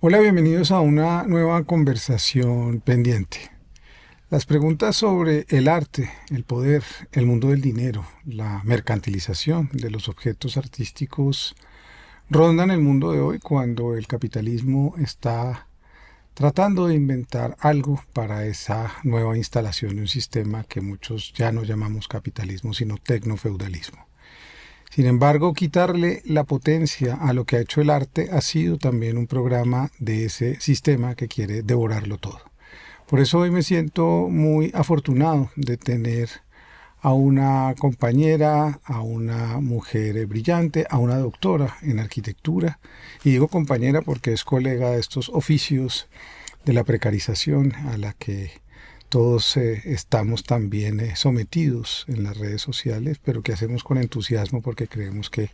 Hola, bienvenidos a una nueva conversación pendiente. Las preguntas sobre el arte, el poder, el mundo del dinero, la mercantilización de los objetos artísticos rondan el mundo de hoy cuando el capitalismo está tratando de inventar algo para esa nueva instalación de un sistema que muchos ya no llamamos capitalismo, sino tecnofeudalismo. Sin embargo, quitarle la potencia a lo que ha hecho el arte ha sido también un programa de ese sistema que quiere devorarlo todo. Por eso hoy me siento muy afortunado de tener a una compañera, a una mujer brillante, a una doctora en arquitectura. Y digo compañera porque es colega de estos oficios de la precarización a la que todos estamos también sometidos en las redes sociales, pero que hacemos con entusiasmo porque creemos que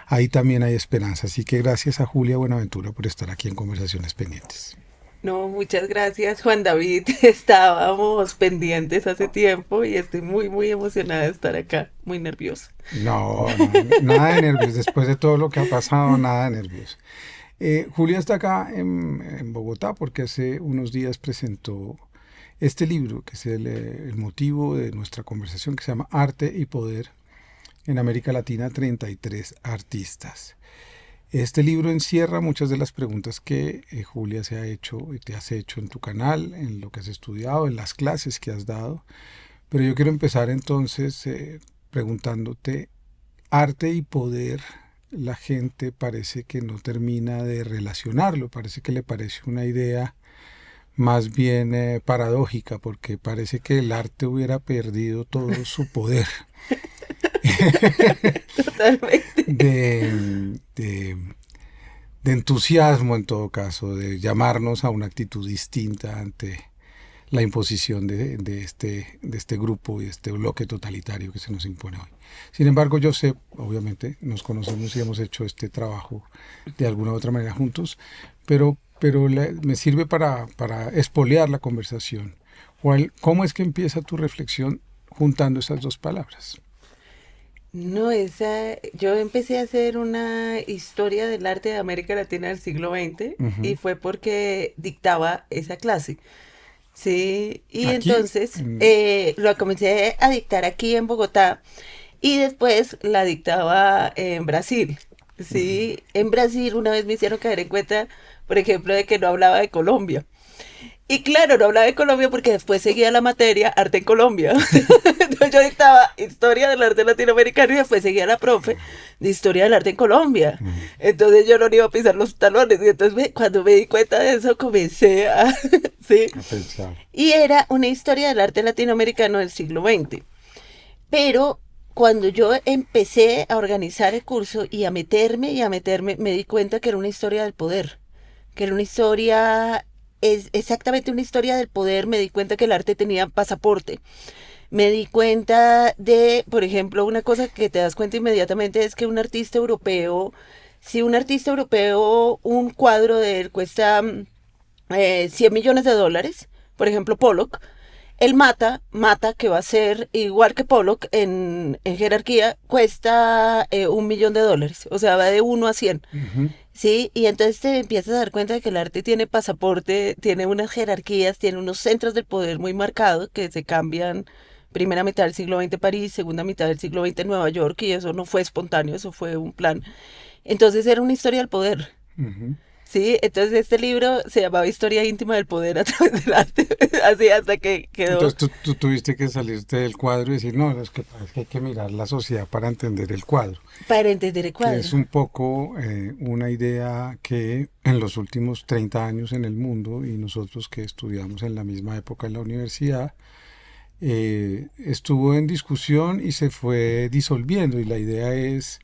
ahí también hay esperanza. Así que gracias a Julia Buenaventura por estar aquí en Conversaciones Pendientes. No, muchas gracias, Juan David. Estábamos pendientes hace tiempo y estoy muy emocionada de estar acá, muy nerviosa. No, no, nada de nervios. Después de todo lo que ha pasado, nada de nervios. Julia está acá en Bogotá porque hace unos días presentó este libro, que es el motivo de nuestra conversación, que se llama Arte y Poder en América Latina, 33 artistas. Este libro encierra muchas de las preguntas que Julia se ha hecho y te has hecho en tu canal, en lo que has estudiado, en las clases que has dado. Pero yo quiero empezar entonces preguntándote, arte y poder, la gente parece que no termina de relacionarlo, parece que le parece una idea más bien paradójica, porque parece que el arte hubiera perdido todo su poder Totalmente. de, de entusiasmo en todo caso, de llamarnos a una actitud distinta ante la imposición de este grupo y este bloque totalitario que se nos impone hoy. Sin embargo, yo sé, obviamente, nos conocemos y hemos hecho este trabajo de alguna u otra manera juntos, pero me sirve para espolear la conversación. ¿Cómo es que empieza tu reflexión juntando esas dos palabras? No, yo empecé a hacer una historia del arte de América Latina del siglo XX y Ujú. fue porque dictaba esa clase. Sí, y Aquí, entonces lo comencé a dictar aquí en Bogotá y después la dictaba en Brasil. Sí, en Brasil una vez me hicieron caer en cuenta, por ejemplo, de que no hablaba de Colombia. Y claro, no hablaba de Colombia porque después seguía la materia Arte en Colombia. Entonces yo dictaba Historia del Arte Latinoamericano y después seguía la profe de Historia del Arte en Colombia. Entonces yo no iba a pisar los talones. Y entonces cuando me di cuenta de eso comencé a... ¿sí? a pensar. Y era una historia del arte latinoamericano del siglo XX. Pero cuando yo empecé a organizar el curso y a meterme, me di cuenta que era una historia del poder, que era una historia, es exactamente una historia del poder. Me di cuenta que el arte tenía pasaporte. Me di cuenta de, por ejemplo, una cosa que te das cuenta inmediatamente es que un artista europeo, si un artista europeo, un cuadro de él cuesta 100 millones de dólares, por ejemplo, Pollock, el mata, que va a ser igual que Pollock en jerarquía, cuesta 1 millón de dólares. O sea, va de 1 a 100. Ujú. Sí, y entonces te empiezas a dar cuenta de que el arte tiene pasaporte, tiene unas jerarquías, tiene unos centros del poder muy marcados que se cambian primera mitad del siglo XX París, segunda mitad del siglo XX Nueva York, y eso no fue espontáneo, eso fue un plan. Entonces era una historia del poder. Ujú. Sí, entonces este libro se llamaba Historia íntima del poder a través del arte, así hasta que quedó Entonces tú tuviste que salirte del cuadro y decir, no, es que hay que mirar la sociedad para entender el cuadro, para entender el que cuadro. es un poco una idea que en los últimos 30 años en el mundo y nosotros que estudiamos en la misma época en la universidad, estuvo en discusión y se fue disolviendo y la idea es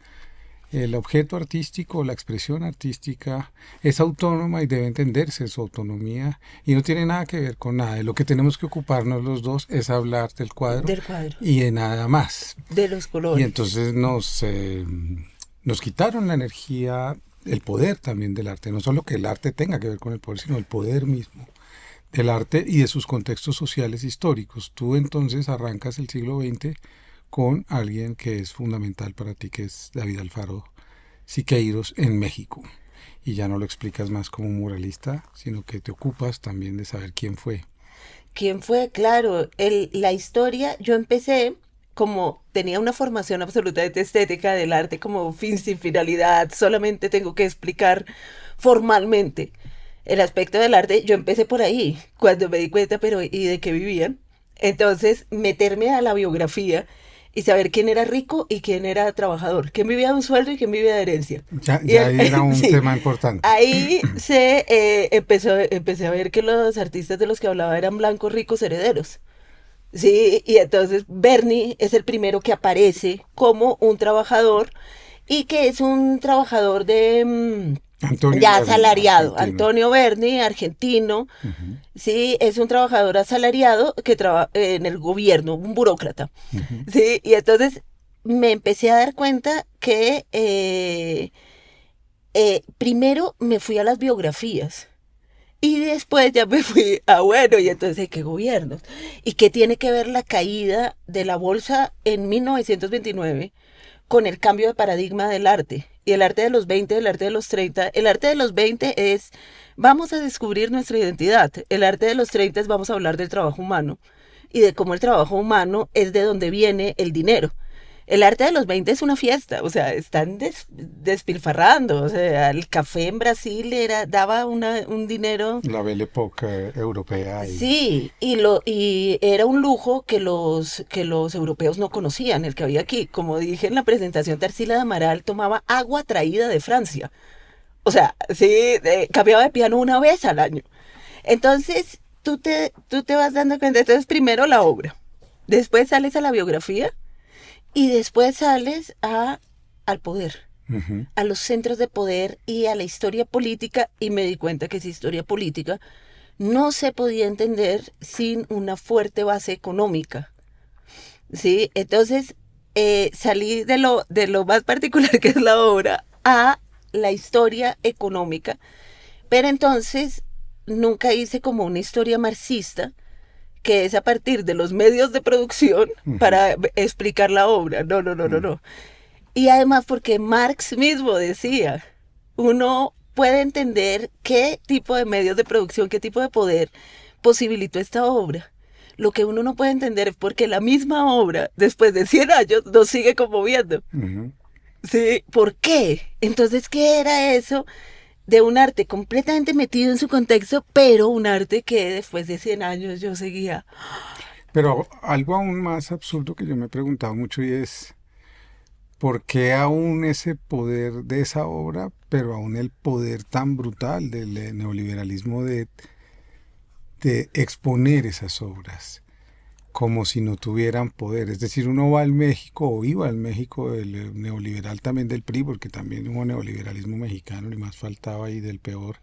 el objeto artístico, la expresión artística es autónoma y debe entenderse su autonomía y no tiene nada que ver con nada. De lo que tenemos que ocuparnos los dos es hablar del cuadro Del cuadro, y de nada más. de los Y colores. entonces nos quitaron la energía, el poder también del arte. No solo que el arte tenga que ver con el poder, sino el poder mismo del arte y de sus contextos sociales históricos. Tú entonces arrancas el siglo XX con alguien que es fundamental para ti, que es David Alfaro Siqueiros en México. y ya no lo explicas más como un muralista, sino que te ocupas también de saber quién fue. ¿Quién fue? Claro, la historia, yo empecé como tenía una formación absolutamente estética del arte como fin sin finalidad, solamente tengo que explicar formalmente el aspecto del arte, yo empecé por ahí, cuando me di cuenta, pero ¿y de qué vivían? Entonces, meterme a la biografía y saber quién era rico y quién era trabajador, quién vivía de un sueldo y quién vivía de herencia. Y Ya era un sí, tema importante. ahí empecé a ver que los artistas de los que hablaba eran blancos ricos herederos. Sí, y entonces Bernie es el primero que aparece como un trabajador y que es un trabajador de Antonio ya Berni, asalariado. argentino. Antonio Bernie, argentino, Ujú, sí, es un trabajador asalariado que trabaja en el gobierno, un burócrata. ujú. Sí, y entonces me empecé a dar cuenta que primero me fui a las biografías. Y después ya me fui a bueno, y entonces, ¿qué gobiernos? ¿Y qué tiene que ver la caída de la bolsa en 1929 con el cambio de paradigma del arte? Y el arte de los 20, el arte de los 30. El arte de los 20 es, vamos a descubrir nuestra identidad. El arte de los 30 es, vamos a hablar del trabajo humano y de cómo el trabajo humano es de donde viene el dinero. El arte de los 20 es una fiesta, o sea, están despilfarrando, o sea, el café en Brasil daba un dinero. La Belle Époque europea y Sí, y era un lujo que los europeos no conocían, el que había aquí. Como dije en la presentación, Tarsila de Amaral tomaba agua traída de Francia. O sea, sí, cambiaba de piano una vez al año. Entonces, tú te vas dando cuenta. Entonces, primero la obra, después sales a la biografía y después sales al poder, ujú, a los centros de poder y a la historia política. Y me di cuenta que esa historia política no se podía entender sin una fuerte base económica, ¿sí? Entonces, salí de lo más particular que es la obra a la historia económica, pero entonces nunca hice como una historia marxista, que es a partir de los medios de producción ujú, para explicar la obra. No, no, no, no, mm. no. Y además porque Marx mismo decía, uno puede entender qué tipo de medios de producción, qué tipo de poder posibilitó esta obra. Lo que uno no puede entender es porque la misma obra, después de 100 años, nos sigue conmoviendo. Ujú. ¿Sí? ¿Por qué? Entonces, ¿qué era eso de un arte completamente metido en su contexto, pero un arte que después de 100 años yo seguía? Pero algo aún más absurdo que yo me he preguntado mucho y es, ¿por qué aún ese poder de esa obra, pero aún el poder tan brutal del neoliberalismo de exponer esas obras como si no tuvieran poder? Es decir, uno va al México o iba al México del neoliberal también del PRI, porque también hubo neoliberalismo mexicano, ni más faltaba ahí del peor.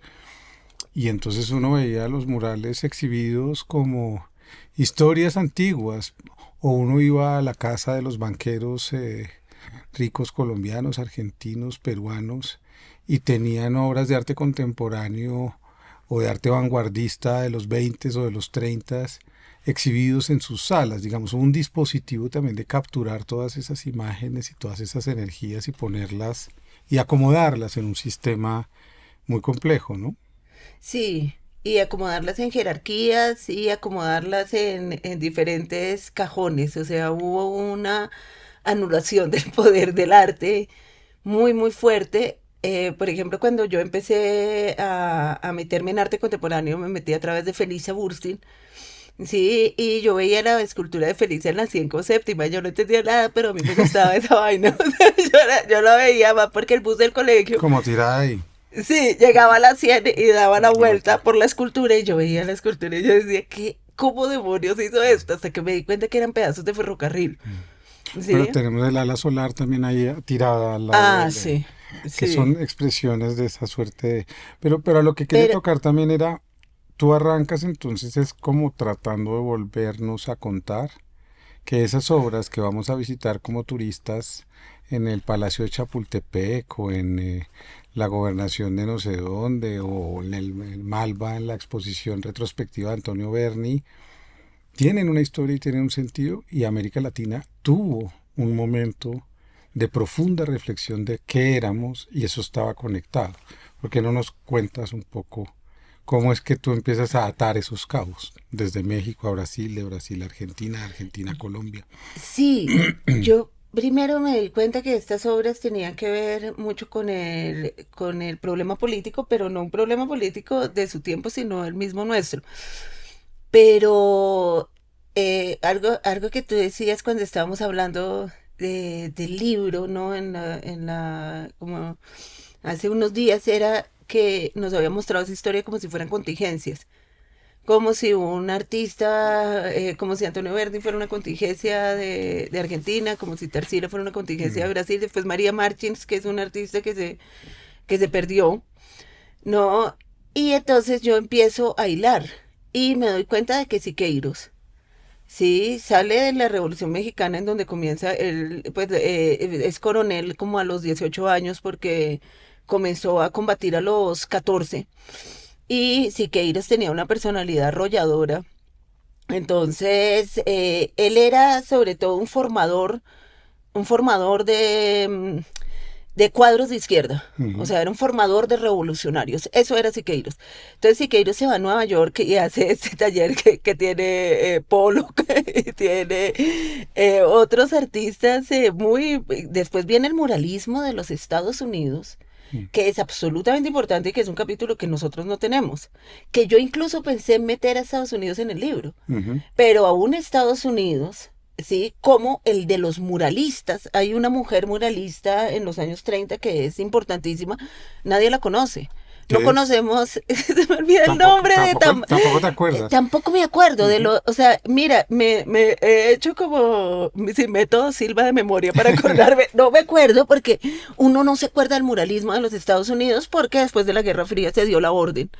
Y entonces uno veía los murales exhibidos como historias antiguas, o uno iba a la casa de los banqueros ricos colombianos, argentinos, peruanos, y tenían obras de arte contemporáneo o de arte vanguardista de los 20 o de los 30 exhibidos en sus salas, digamos, un dispositivo también de capturar todas esas imágenes y todas esas energías y ponerlas y acomodarlas en un sistema muy complejo, ¿no? Sí, y acomodarlas en jerarquías y acomodarlas en diferentes cajones. O sea, hubo una anulación del poder del arte muy, muy fuerte. Por ejemplo, cuando yo empecé a meterme en arte contemporáneo, me metí a través de Felicia Burstyn. Sí, y yo veía la escultura de Felicia en la 107ª, yo no entendía nada, pero a mí me gustaba esa vaina. O sea, yo la veía más porque el bus del colegio. Como tirada ahí, Sí, llegaba a la 100 y daba la la vuelta vuelta. por la escultura y yo veía la escultura y yo decía, ¿cómo demonios hizo esto? Hasta que me di cuenta que eran pedazos de ferrocarril. Pero ¿Sí? tenemos el ala solar también ahí tirada al lado Ah, sí, que sí. son expresiones de esa suerte de... Pero a lo que quería Pero tocar también era, tú arrancas entonces es como tratando de volvernos a contar que esas obras que vamos a visitar como turistas en el Palacio de Chapultepec o en la gobernación de no sé dónde o en el Malva en la exposición retrospectiva de Antonio Berni, tienen una historia y tienen un sentido y América Latina tuvo un momento de profunda reflexión de qué éramos y eso estaba conectado. ¿Por qué no nos cuentas un poco cómo es que tú empiezas a atar esos cabos? Desde México a Brasil, de Brasil a Argentina, de Argentina a Colombia. Sí, yo primero me di cuenta que estas obras tenían que ver mucho con el problema político, pero no un problema político de su tiempo, sino el mismo nuestro. Pero algo que tú decías cuando estábamos hablando del libro, ¿no? Como hace unos días era que nos había mostrado esa historia como si fueran contingencias. Como si un artista, como si Antonio Verdi fuera una contingencia de Argentina, como si Tarsila fuera una contingencia de Mm, Brasil, después María Martins, que es una artista que se perdió, ¿no? Y entonces yo empiezo a hilar y me doy cuenta de que Siqueiros, sí, sale de la Revolución Mexicana en donde comienza, pues es coronel como a los 18 años porque comenzó a combatir a los 14 y Siqueiros tenía una personalidad arrolladora. Entonces, él era sobre todo un formador de cuadros de izquierda. O ujú. sea, era un formador de revolucionarios. Eso era Siqueiros. Entonces Siqueiros se va a Nueva York y hace este taller que tiene Pollock y tiene otros artistas muy... Después viene el muralismo de los Estados Unidos, Mm. que es absolutamente importante y que es un capítulo que nosotros no tenemos, que yo incluso pensé en meter a Estados Unidos en el libro, Ujú. pero aún Estados Unidos, ¿sí? Como el de los muralistas, hay una mujer muralista en los años 30 que es importantísima, nadie la conoce. No ¿Qué es? conocemos, se me olvida el Tampoco, nombre tampoco, tampoco te acuerdas. tampoco me acuerdo de Ujú. lo, o sea, mira, me he hecho como sin método Silva de memoria para acordarme, no me acuerdo porque uno no se acuerda del muralismo de los Estados Unidos porque después de la Guerra Fría se dio la orden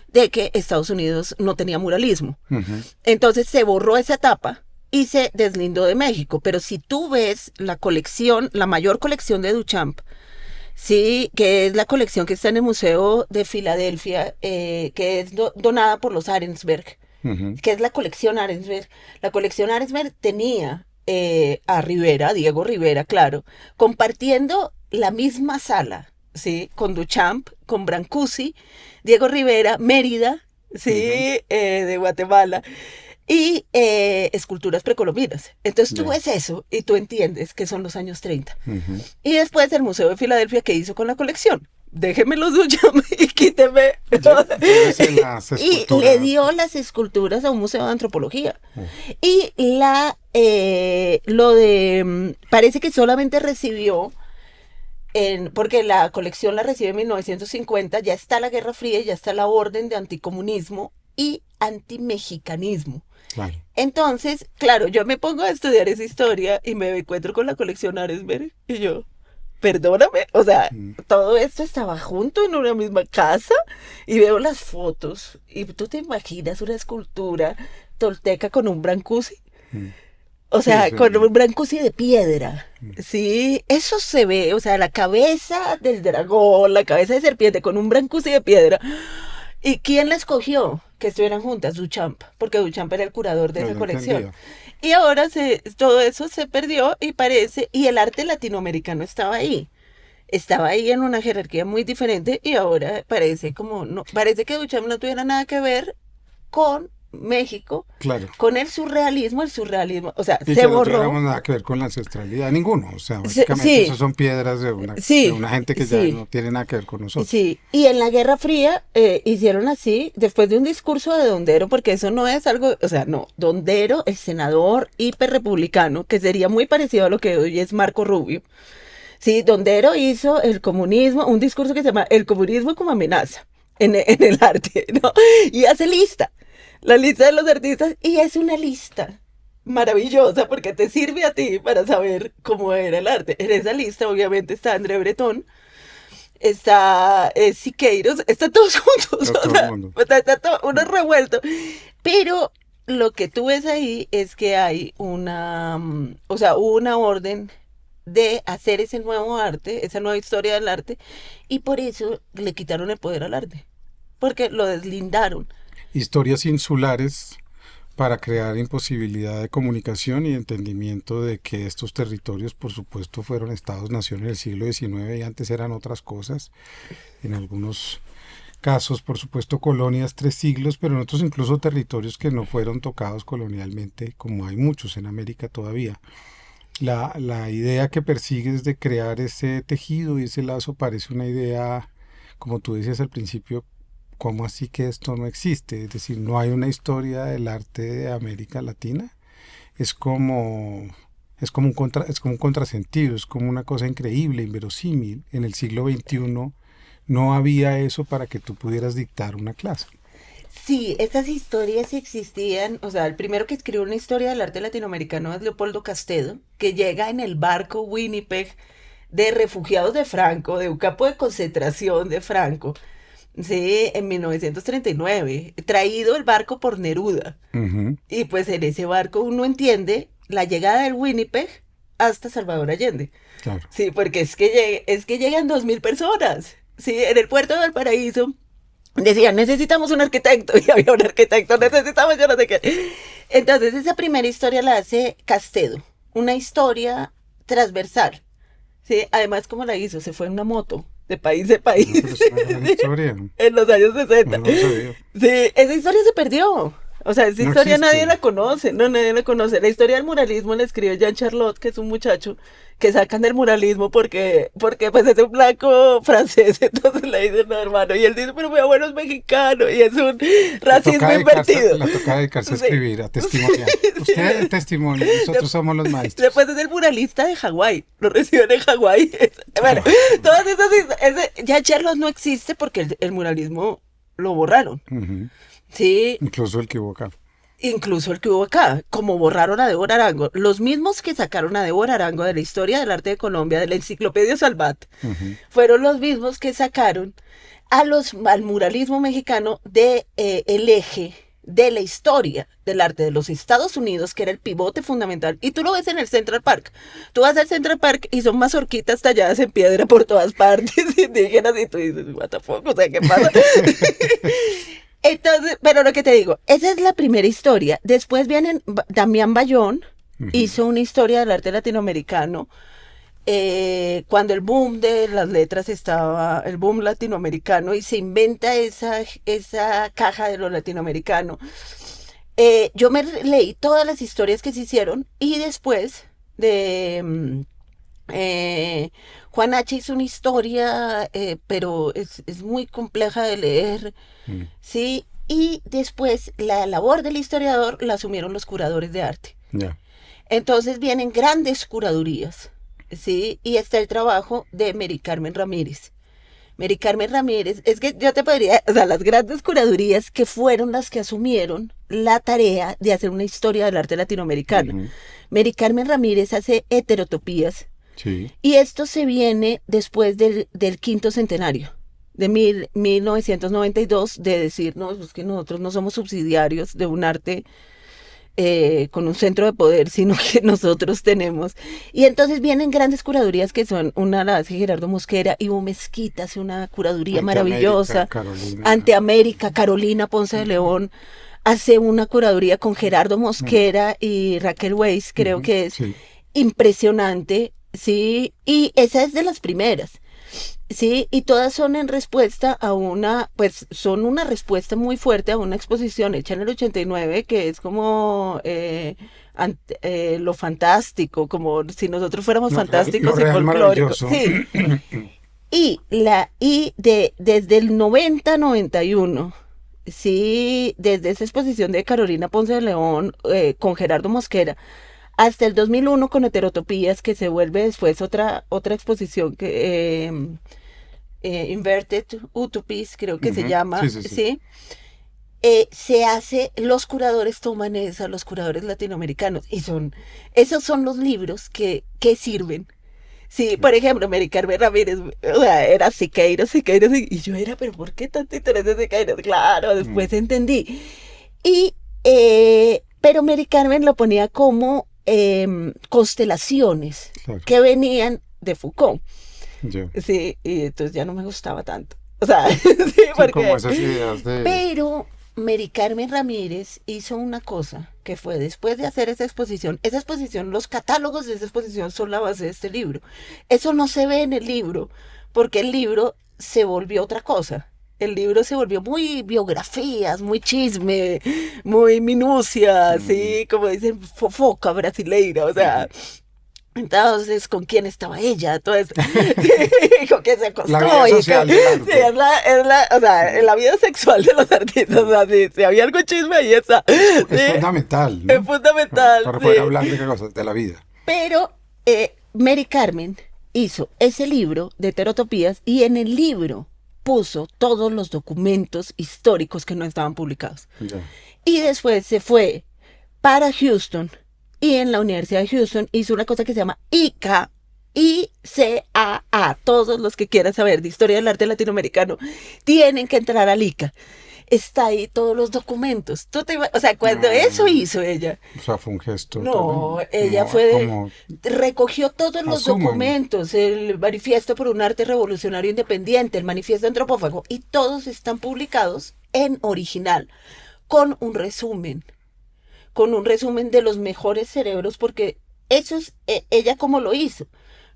de que Estados Unidos no tenía muralismo. Ujú. Entonces se borró esa etapa y se deslindó de México. Pero si tú ves la colección, la mayor colección de Duchamp, sí, que es la colección que está en el Museo de Filadelfia, que es donada por los Arensberg, Ujú. que es la colección Arensberg. La colección Arensberg tenía a Rivera, Diego Rivera, claro, compartiendo la misma sala, ¿sí? Con Duchamp, con Brancusi, Diego Rivera, Mérida, Ujú. ¿sí? De Guatemala, y esculturas precolombinas. Entonces tú Ya. ves eso y tú entiendes que son los años 30. Ujú. Y después el Museo de Filadelfia, ¿qué hizo con la colección? Déjeme los Duchamp y quíteme. Llévese las Y le esculturas. dio las esculturas a un museo de antropología. Oh. Y lo de, parece que solamente recibió, porque la colección la recibe en 1950, ya está la Guerra Fría, ya está la orden de anticomunismo y antimexicanismo. Claro. Entonces, claro, yo me pongo a estudiar esa historia y me encuentro con la colección Aresberg y yo, perdóname, o sea, Mm. todo esto estaba junto en una misma casa y veo las fotos y tú te imaginas una escultura tolteca con un Brancusi, Mm. o Sí, sea, sí. con un Brancusi de piedra. Mm. Sí, eso se ve, o sea, la cabeza del dragón, la cabeza de serpiente con un Brancusi de piedra. ¿Y quién la escogió? Que estuvieran juntas, Duchamp, porque Duchamp era el curador de No esa lo colección. entendía. Y ahora todo eso se perdió y parece, y el arte latinoamericano estaba ahí en una jerarquía muy diferente y ahora parece como, no, parece que Duchamp no tuviera nada que ver con México, Claro. con el surrealismo, o sea, Y se que no borró. tuviéramos nada que ver con la ancestralidad, ninguno. O sea, básicamente eso Sí, son piedras de sí, una gente que ya sí. no tiene nada que ver con nosotros. Sí, y en la Guerra Fría hicieron así, después de un discurso de Dondero, porque eso no es algo, o sea, no, Dondero, el senador hiperrepublicano, que sería muy parecido a lo que hoy es Marco Rubio. Sí, Dondero hizo el comunismo, un discurso que se llama El comunismo como amenaza en el arte, ¿no? Y hace la lista de los artistas, y es una lista maravillosa porque te sirve a ti para saber cómo era el arte. En esa lista obviamente está André Breton, está Siqueiros, están todos juntos, Pero o todo el sea, mundo. está todo uno revuelto. Pero lo que tú ves ahí es que hay o sea, hubo una orden de hacer ese nuevo arte, esa nueva historia del arte, y por eso le quitaron el poder al arte, porque lo deslindaron. Historias insulares para crear imposibilidad de comunicación y entendimiento de que estos territorios, por supuesto, fueron estados-nación en el siglo XIX y antes eran otras cosas. En algunos casos, por supuesto, colonias 3 siglos, pero en otros incluso territorios que no fueron tocados colonialmente, como hay muchos en América todavía. La idea que persigues de crear ese tejido y ese lazo parece una idea, como tú decías al principio, ¿cómo así que esto no existe? Es decir, no hay una historia del arte de América Latina. Es como, es como un contrasentido, es como una cosa increíble, inverosímil. En el siglo XXI no había eso para que tú pudieras dictar una clase. Sí, estas historias existían, o sea, el primero que escribió una historia del arte latinoamericano es Leopoldo Castedo, que llega en el barco Winnipeg de refugiados de Franco, de un campo de concentración de Franco, sí, en 1939, traído el barco por Neruda. Ujú, Y pues en ese barco uno entiende la llegada del Winnipeg hasta Salvador Allende. claro. Sí, porque es que llegan 2000 personas. Sí, en el puerto de Valparaíso decían, necesitamos un arquitecto, y había un arquitecto, necesitamos yo no sé qué. Entonces esa primera historia la hace Castedo, una historia transversal. Sí, además como la hizo, se fue en una moto, de país a país, No, pero es una gran historia. en los años 60. No lo sabía. Sí, esa historia se perdió. O sea, esa No historia nadie existe. la conoce, no, nadie la conoce. La historia del muralismo la escribe Jean Charlotte, que es un muchacho que sacan del muralismo porque pues es un blanco francés, entonces le dicen, no, hermano, y él dice, pero mi abuelo es mexicano, y es un racismo invertido. Le toca dedicarse a Sí, escribir, a testimoniar. sí. Usted es el testimonio, nosotros somos los maestros. Después es el muralista de Hawái, lo reciben en Hawái. Bueno, todas esas, ya Charlotte no existe porque el muralismo lo borraron. Ujú. Sí, Incluso el que hubo acá. incluso el que hubo acá, como borraron a Débora Arango, los mismos que sacaron a Débora Arango de la historia del arte de Colombia, de la enciclopedia Salvat, Ujú. fueron los mismos que sacaron al muralismo mexicano de el eje de la historia del arte de los Estados Unidos, que era el pivote fundamental. Y tú lo ves en el Central Park. Tú vas al Central Park y son mazorquitas talladas en piedra por todas partes, indígenas, y tú dices, what the fuck, o sea, ¿qué pasa? Entonces, pero lo que te digo, esa es la primera historia. Después vienen, Damián Bayón hizo una historia del arte latinoamericano cuando el boom de las letras estaba, el boom latinoamericano, y se inventa esa caja de lo latinoamericano. Yo me leí todas las historias que se hicieron y después de Juan H. hizo una historia, pero es muy compleja de leer, Mm. ¿sí? Y después la labor del historiador la asumieron los curadores de arte. Ya. Entonces vienen grandes curadurías, ¿sí? Y está el trabajo de Mary Carmen Ramírez. Mary Carmen Ramírez, es que yo te podría, o sea, las grandes curadurías que fueron las que asumieron la tarea de hacer una historia del arte latinoamericano. Ujú. Mary Carmen Ramírez hace heterotopías Sí. y esto se viene después del quinto centenario de 1992, de decir, no, es que nosotros no somos subsidiarios de un arte con un centro de poder, sino que nosotros tenemos. Y entonces vienen grandes curadurías que son, una la hace Gerardo Mosquera, Ivo Mezquita hace una curaduría maravillosa. Carolina. Ante América, Carolina Ponce de León hace una curaduría con Gerardo Mosquera y Raquel Weiss, creo Ujú. que es Sí. impresionante, ¿sí? Y esa es de las primeras. Sí, y todas son en respuesta a pues son una respuesta muy fuerte a una exposición hecha en el 89 que es como lo fantástico, como si nosotros fuéramos Lo fantásticos y real folclóricos. maravilloso. Sí, desde el 90-91, sí, desde esa exposición de Carolina Ponce de León con Gerardo Mosquera, hasta el 2001 con Heterotopías, que se vuelve después otra exposición que Inverted Utopies, creo que se Ujú. llama, Sí, sí, sí. ¿sí? Se hace, los curadores toman esa, los curadores latinoamericanos, y esos son los libros que sirven. Sí, por ejemplo, Mary Carmen Ramírez, o sea, era Siqueiros, y yo era, pero ¿por qué tanto interés de Siqueiros? Claro, después entendí. Y, pero Mary Carmen lo ponía como constelaciones Claro. que venían de Foucault. Ya. Sí, y entonces ya no me gustaba tanto. O sea, sí, Sí, como porque... esas ideas de... Pero Mary Carmen Ramírez hizo una cosa que fue después de hacer esa exposición, los catálogos de esa exposición son la base de este libro. Eso no se ve en el libro, porque el libro se volvió otra cosa. El libro se volvió muy biografías, muy chisme, muy minucia, ¿sí? Como dicen, fofoca brasileira, o sea, entonces, ¿con quién estaba ella? Entonces, ¿con quién se acostó? La vida social del arte. Sí, o sea, en la vida sexual de los artistas, o sea, si había algo chisme, ahí está. Es fundamental, ¿no? Es fundamental, para poder sí. hablar de qué cosas, de la vida. Pero Mary Carmen hizo ese libro de Heterotopías y en el libro puso todos los documentos históricos que no estaban publicados. Ya. Y después se fue para Houston y en la Universidad de Houston hizo una cosa que se llama ICA, ICAA. Todos los que quieran saber de historia del arte latinoamericano tienen que entrar al ICA. Está ahí todos los documentos. O sea, cuando eso hizo ella. O sea, fue un gesto. No, también, ella como- fue como- recogió todos los asuman. documentos, el manifiesto por un arte revolucionario independiente, el manifiesto antropófago, y todos están publicados en original, con un resumen de los mejores cerebros, porque eso es, ella como lo hizo,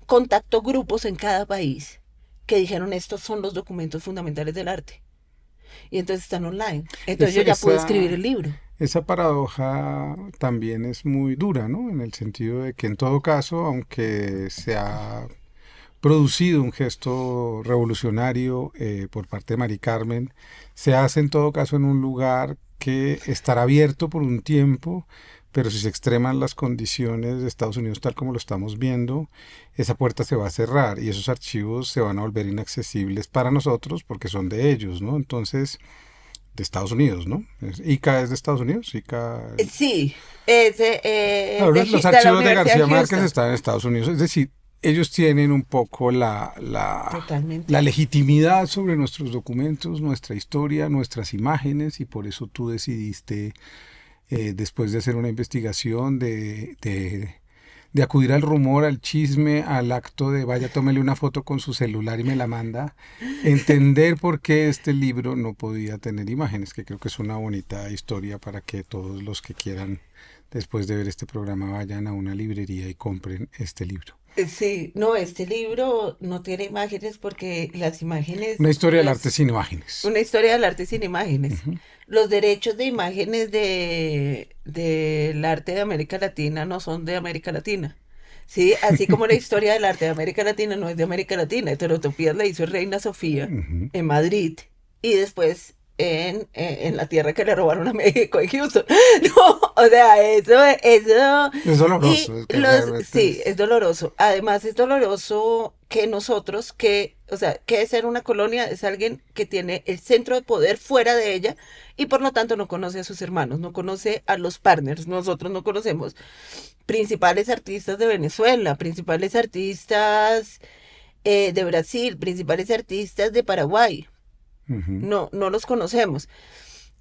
contactó grupos en cada país que dijeron estos son los documentos fundamentales del arte. Y entonces están online. Entonces yo ya puedo escribir el libro. Esa paradoja también es muy dura, ¿no? En el sentido de que en todo caso, aunque se ha producido un gesto revolucionario por parte de Mari Carmen, se hace en todo caso en un lugar que estará abierto por un tiempo, pero si se extreman las condiciones de Estados Unidos tal como lo estamos viendo, esa puerta se va a cerrar y esos archivos se van a volver inaccesibles para nosotros porque son de ellos, ¿no? Entonces, de Estados Unidos, ¿no? ¿ICA es de Estados Unidos? ¿ICA? Sí, es Claro, de los la archivos de Universidad García Márquez Houston. están en Estados Unidos, es decir, ellos tienen un poco Totalmente. la legitimidad sobre nuestros documentos, nuestra historia, nuestras imágenes, y por eso tú decidiste, después de hacer una investigación, de acudir al rumor, al chisme, al acto de vaya, tómele una foto con su celular y me la manda, entender por qué este libro no podía tener imágenes, que creo que es una bonita historia para que todos los que quieran, después de ver este programa, vayan a una librería y compren este libro. Sí, no, este libro no tiene imágenes porque las imágenes... Una historia del las- arte sin imágenes. Una historia del arte sin imágenes. Ujú. Los derechos de imágenes del arte de América Latina no son de América Latina. Sí, así como la historia del arte de América Latina no es de América Latina. Heterotopías la hizo Reina Sofía Ujú. en Madrid y después en la tierra que le robaron a México, en Houston. No, o sea, eso. Es doloroso. Y Es que los, sí, es- es doloroso. Además, es doloroso que nosotros, o sea, que ser una colonia es alguien que tiene el centro de poder fuera de ella y por lo tanto no conoce a sus hermanos, no conoce a los partners. Nosotros no conocemos principales artistas de Venezuela, principales artistas de Brasil, principales artistas de Paraguay. Ujú. No los conocemos.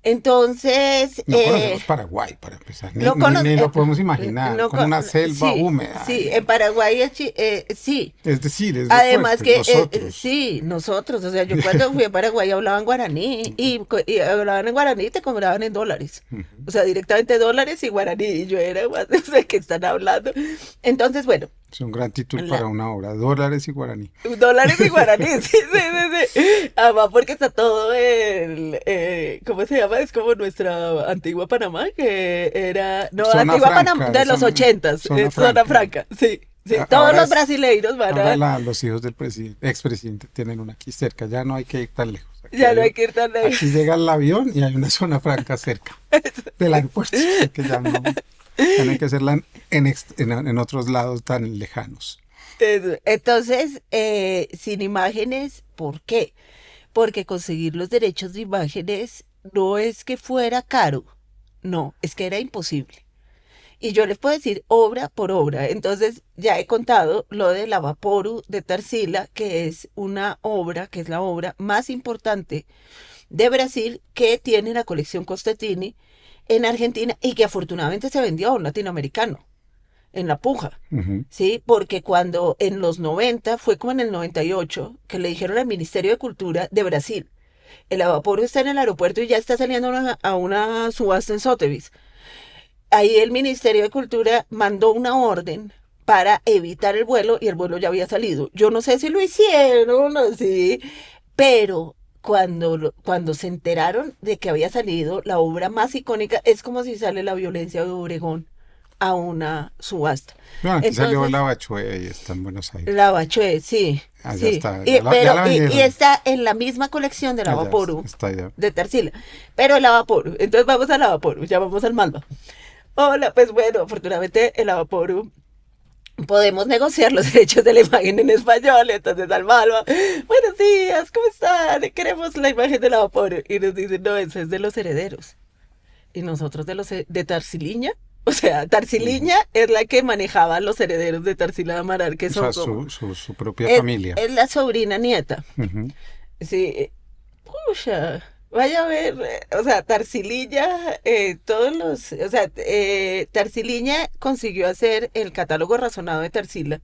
Entonces, No conocemos Paraguay, para empezar. Ni, no ni- cono- ni lo podemos imaginar. no como una con- selva sí, húmeda. Sí, en Paraguay sí. Es decir, es de Además fuerte, que nosotros. sí, nosotros, o sea, yo cuando fui a Paraguay hablaban guaraní y hablaban en guaraní y te cobraban en dólares. Ujú. O sea, directamente dólares y guaraní. Y yo era, no sé qué están hablando. Entonces, bueno, Es un gran título La- para una obra. Dólares y guaraní. dólares y guaraní, sí. Además, porque está todo ¿cómo se llama? Es como nuestra antigua Panamá, que era, no, Zona antigua franca, Panamá de los zona- 80s, zona es zona franca. franca, sí. Sí, A- todos ahora los es- brasileiros van Ahora a... los hijos del expresidente tienen una aquí cerca. Ya no hay que ir tan lejos. Aquí Ya no hay que ir tan lejos. Aquí llega el avión y hay una zona franca cerca del aeropuerto. Así que ya no hay que hacerla en otros lados tan lejanos. Eso. Entonces, sin imágenes, ¿por qué? Porque conseguir los derechos de imágenes no es que fuera caro, no, es que era imposible. Y yo les puedo decir obra por obra. Entonces, ya he contado lo de la Vaporu de Tarsila, que es una obra, que es la obra más importante de Brasil, que tiene la colección Constantini en Argentina y que afortunadamente se vendió a un latinoamericano en la puja. Ujú. Sí, porque cuando en los 90, fue como en el 98, que le dijeron al Ministerio de Cultura de Brasil, El Lavaporo está en el aeropuerto y ya está saliendo a una subasta en Sotheby's. Ahí el Ministerio de Cultura mandó una orden para evitar el vuelo y el vuelo ya había salido. Yo no sé si lo hicieron o sí, pero cuando se enteraron de que había salido la obra más icónica, es como si sale La violencia de Obregón a una subasta. No, aquí Entonces, salió la Bachué y está en Buenos Aires. la Bachué, sí. Ah, ya Sí. está. Y, Ya la vendieron. y está en la misma colección de Ah, ya Lavaporo está ya. de Tarsila. Pero el Lavaporo. Entonces vamos al Lavaporo, ya vamos al Malva. Hola, pues bueno, afortunadamente el Lavaporo podemos negociar los derechos de la imagen en español, entonces al Malva, buenos días, ¿cómo están? Queremos la imagen de Lavaporo. Y nos dicen, no, eso es de los herederos. Y nosotros de Tarsiliña. O sea, Tarsiliña es la que manejaba los herederos de Tarsila de Amaral, que O son sea, como... su propia familia. Es la sobrina nieta. Ujú. Sí, pucha, vaya a ver, o sea, Tarsiliña, o sea, Tarsiliña consiguió hacer el catálogo razonado de Tarsila,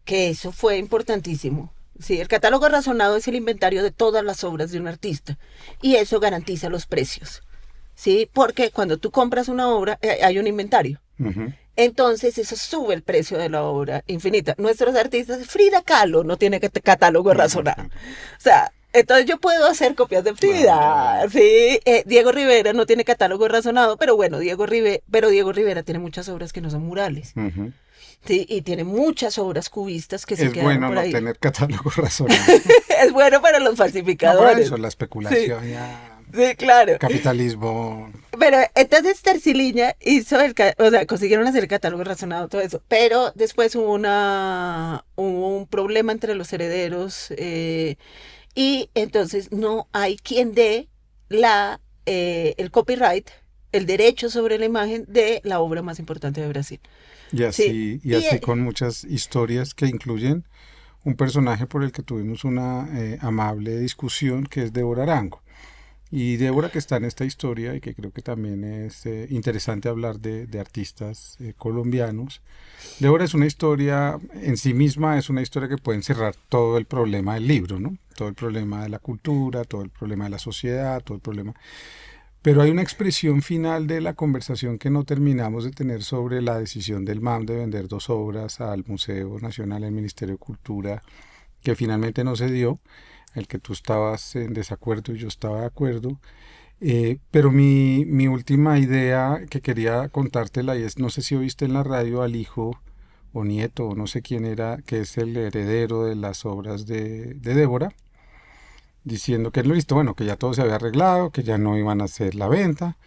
que eso fue importantísimo. Sí, el catálogo razonado es el inventario de todas las obras de un artista y eso garantiza los precios. Sí, porque cuando tú compras una obra hay un inventario. Ujú. Entonces eso sube el precio de la obra infinita. Nuestros artistas, Frida Kahlo no tiene catálogo razonado. O sea, entonces yo puedo hacer copias de Frida. Sí, Diego Rivera no tiene catálogo razonado, pero bueno, Diego Rivera tiene muchas obras que no son murales. Ujú. Sí, y tiene muchas obras cubistas que se Es quedaron bueno por no ahí. tener catálogo razonable. Es bueno para los No, por falsificadores. eso, la especulación ya. Sí, claro. Capitalismo. Pero entonces Tarsiliña hizo o sea, consiguieron hacer el catálogo razonado, todo eso. Pero después hubo un problema entre los herederos y entonces no hay quien dé el copyright, el derecho sobre la imagen de la obra más importante de Brasil. Y así, Sí. y así con muchas historias que incluyen un personaje por el que tuvimos una amable discusión, que es Débora Arango. Y Débora, que está en esta historia y que creo que también es interesante hablar de artistas colombianos. Débora es una historia en sí misma, es una historia que puede encerrar todo el problema del libro, ¿no? Todo el problema de la cultura, todo el problema de la sociedad, todo el problema. Pero hay una expresión final de la conversación que no terminamos de tener sobre la decisión del MAM de vender 2 obras al Museo Nacional, el Ministerio de Cultura, que finalmente no se dio, el que tú estabas en desacuerdo y yo estaba de acuerdo. Pero mi última idea que quería contártela, y es, no sé si oíste en la radio al hijo o nieto, o no sé quién era, que es el heredero de las obras de Débora, diciendo que él lo visto, bueno, que ya todo se había arreglado, que ya no iban a hacer la venta.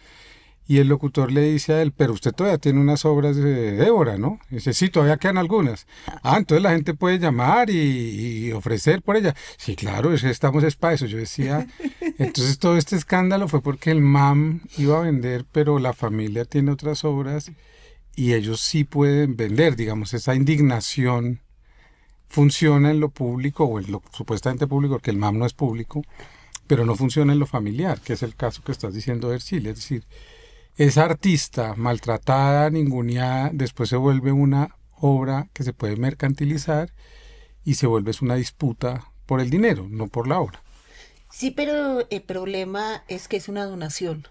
Y el locutor le dice a él, pero usted todavía tiene unas obras de Débora, ¿no? Y dice, sí, todavía quedan algunas. Ah, entonces la gente puede llamar y ofrecer por ella. Sí, claro, estamos es para eso. Yo decía, entonces todo este escándalo fue porque el MAM iba a vender, pero la familia tiene otras obras y ellos sí pueden vender. Digamos, esa indignación funciona en lo público o en lo supuestamente público, porque el MAM no es público, pero no funciona en lo familiar, que es el caso que estás diciendo de Ercil. Es decir, esa artista maltratada, ninguneada, después se vuelve una obra que se puede mercantilizar y se vuelve una disputa por el dinero, no por la obra. Sí, pero el problema es que es una donación.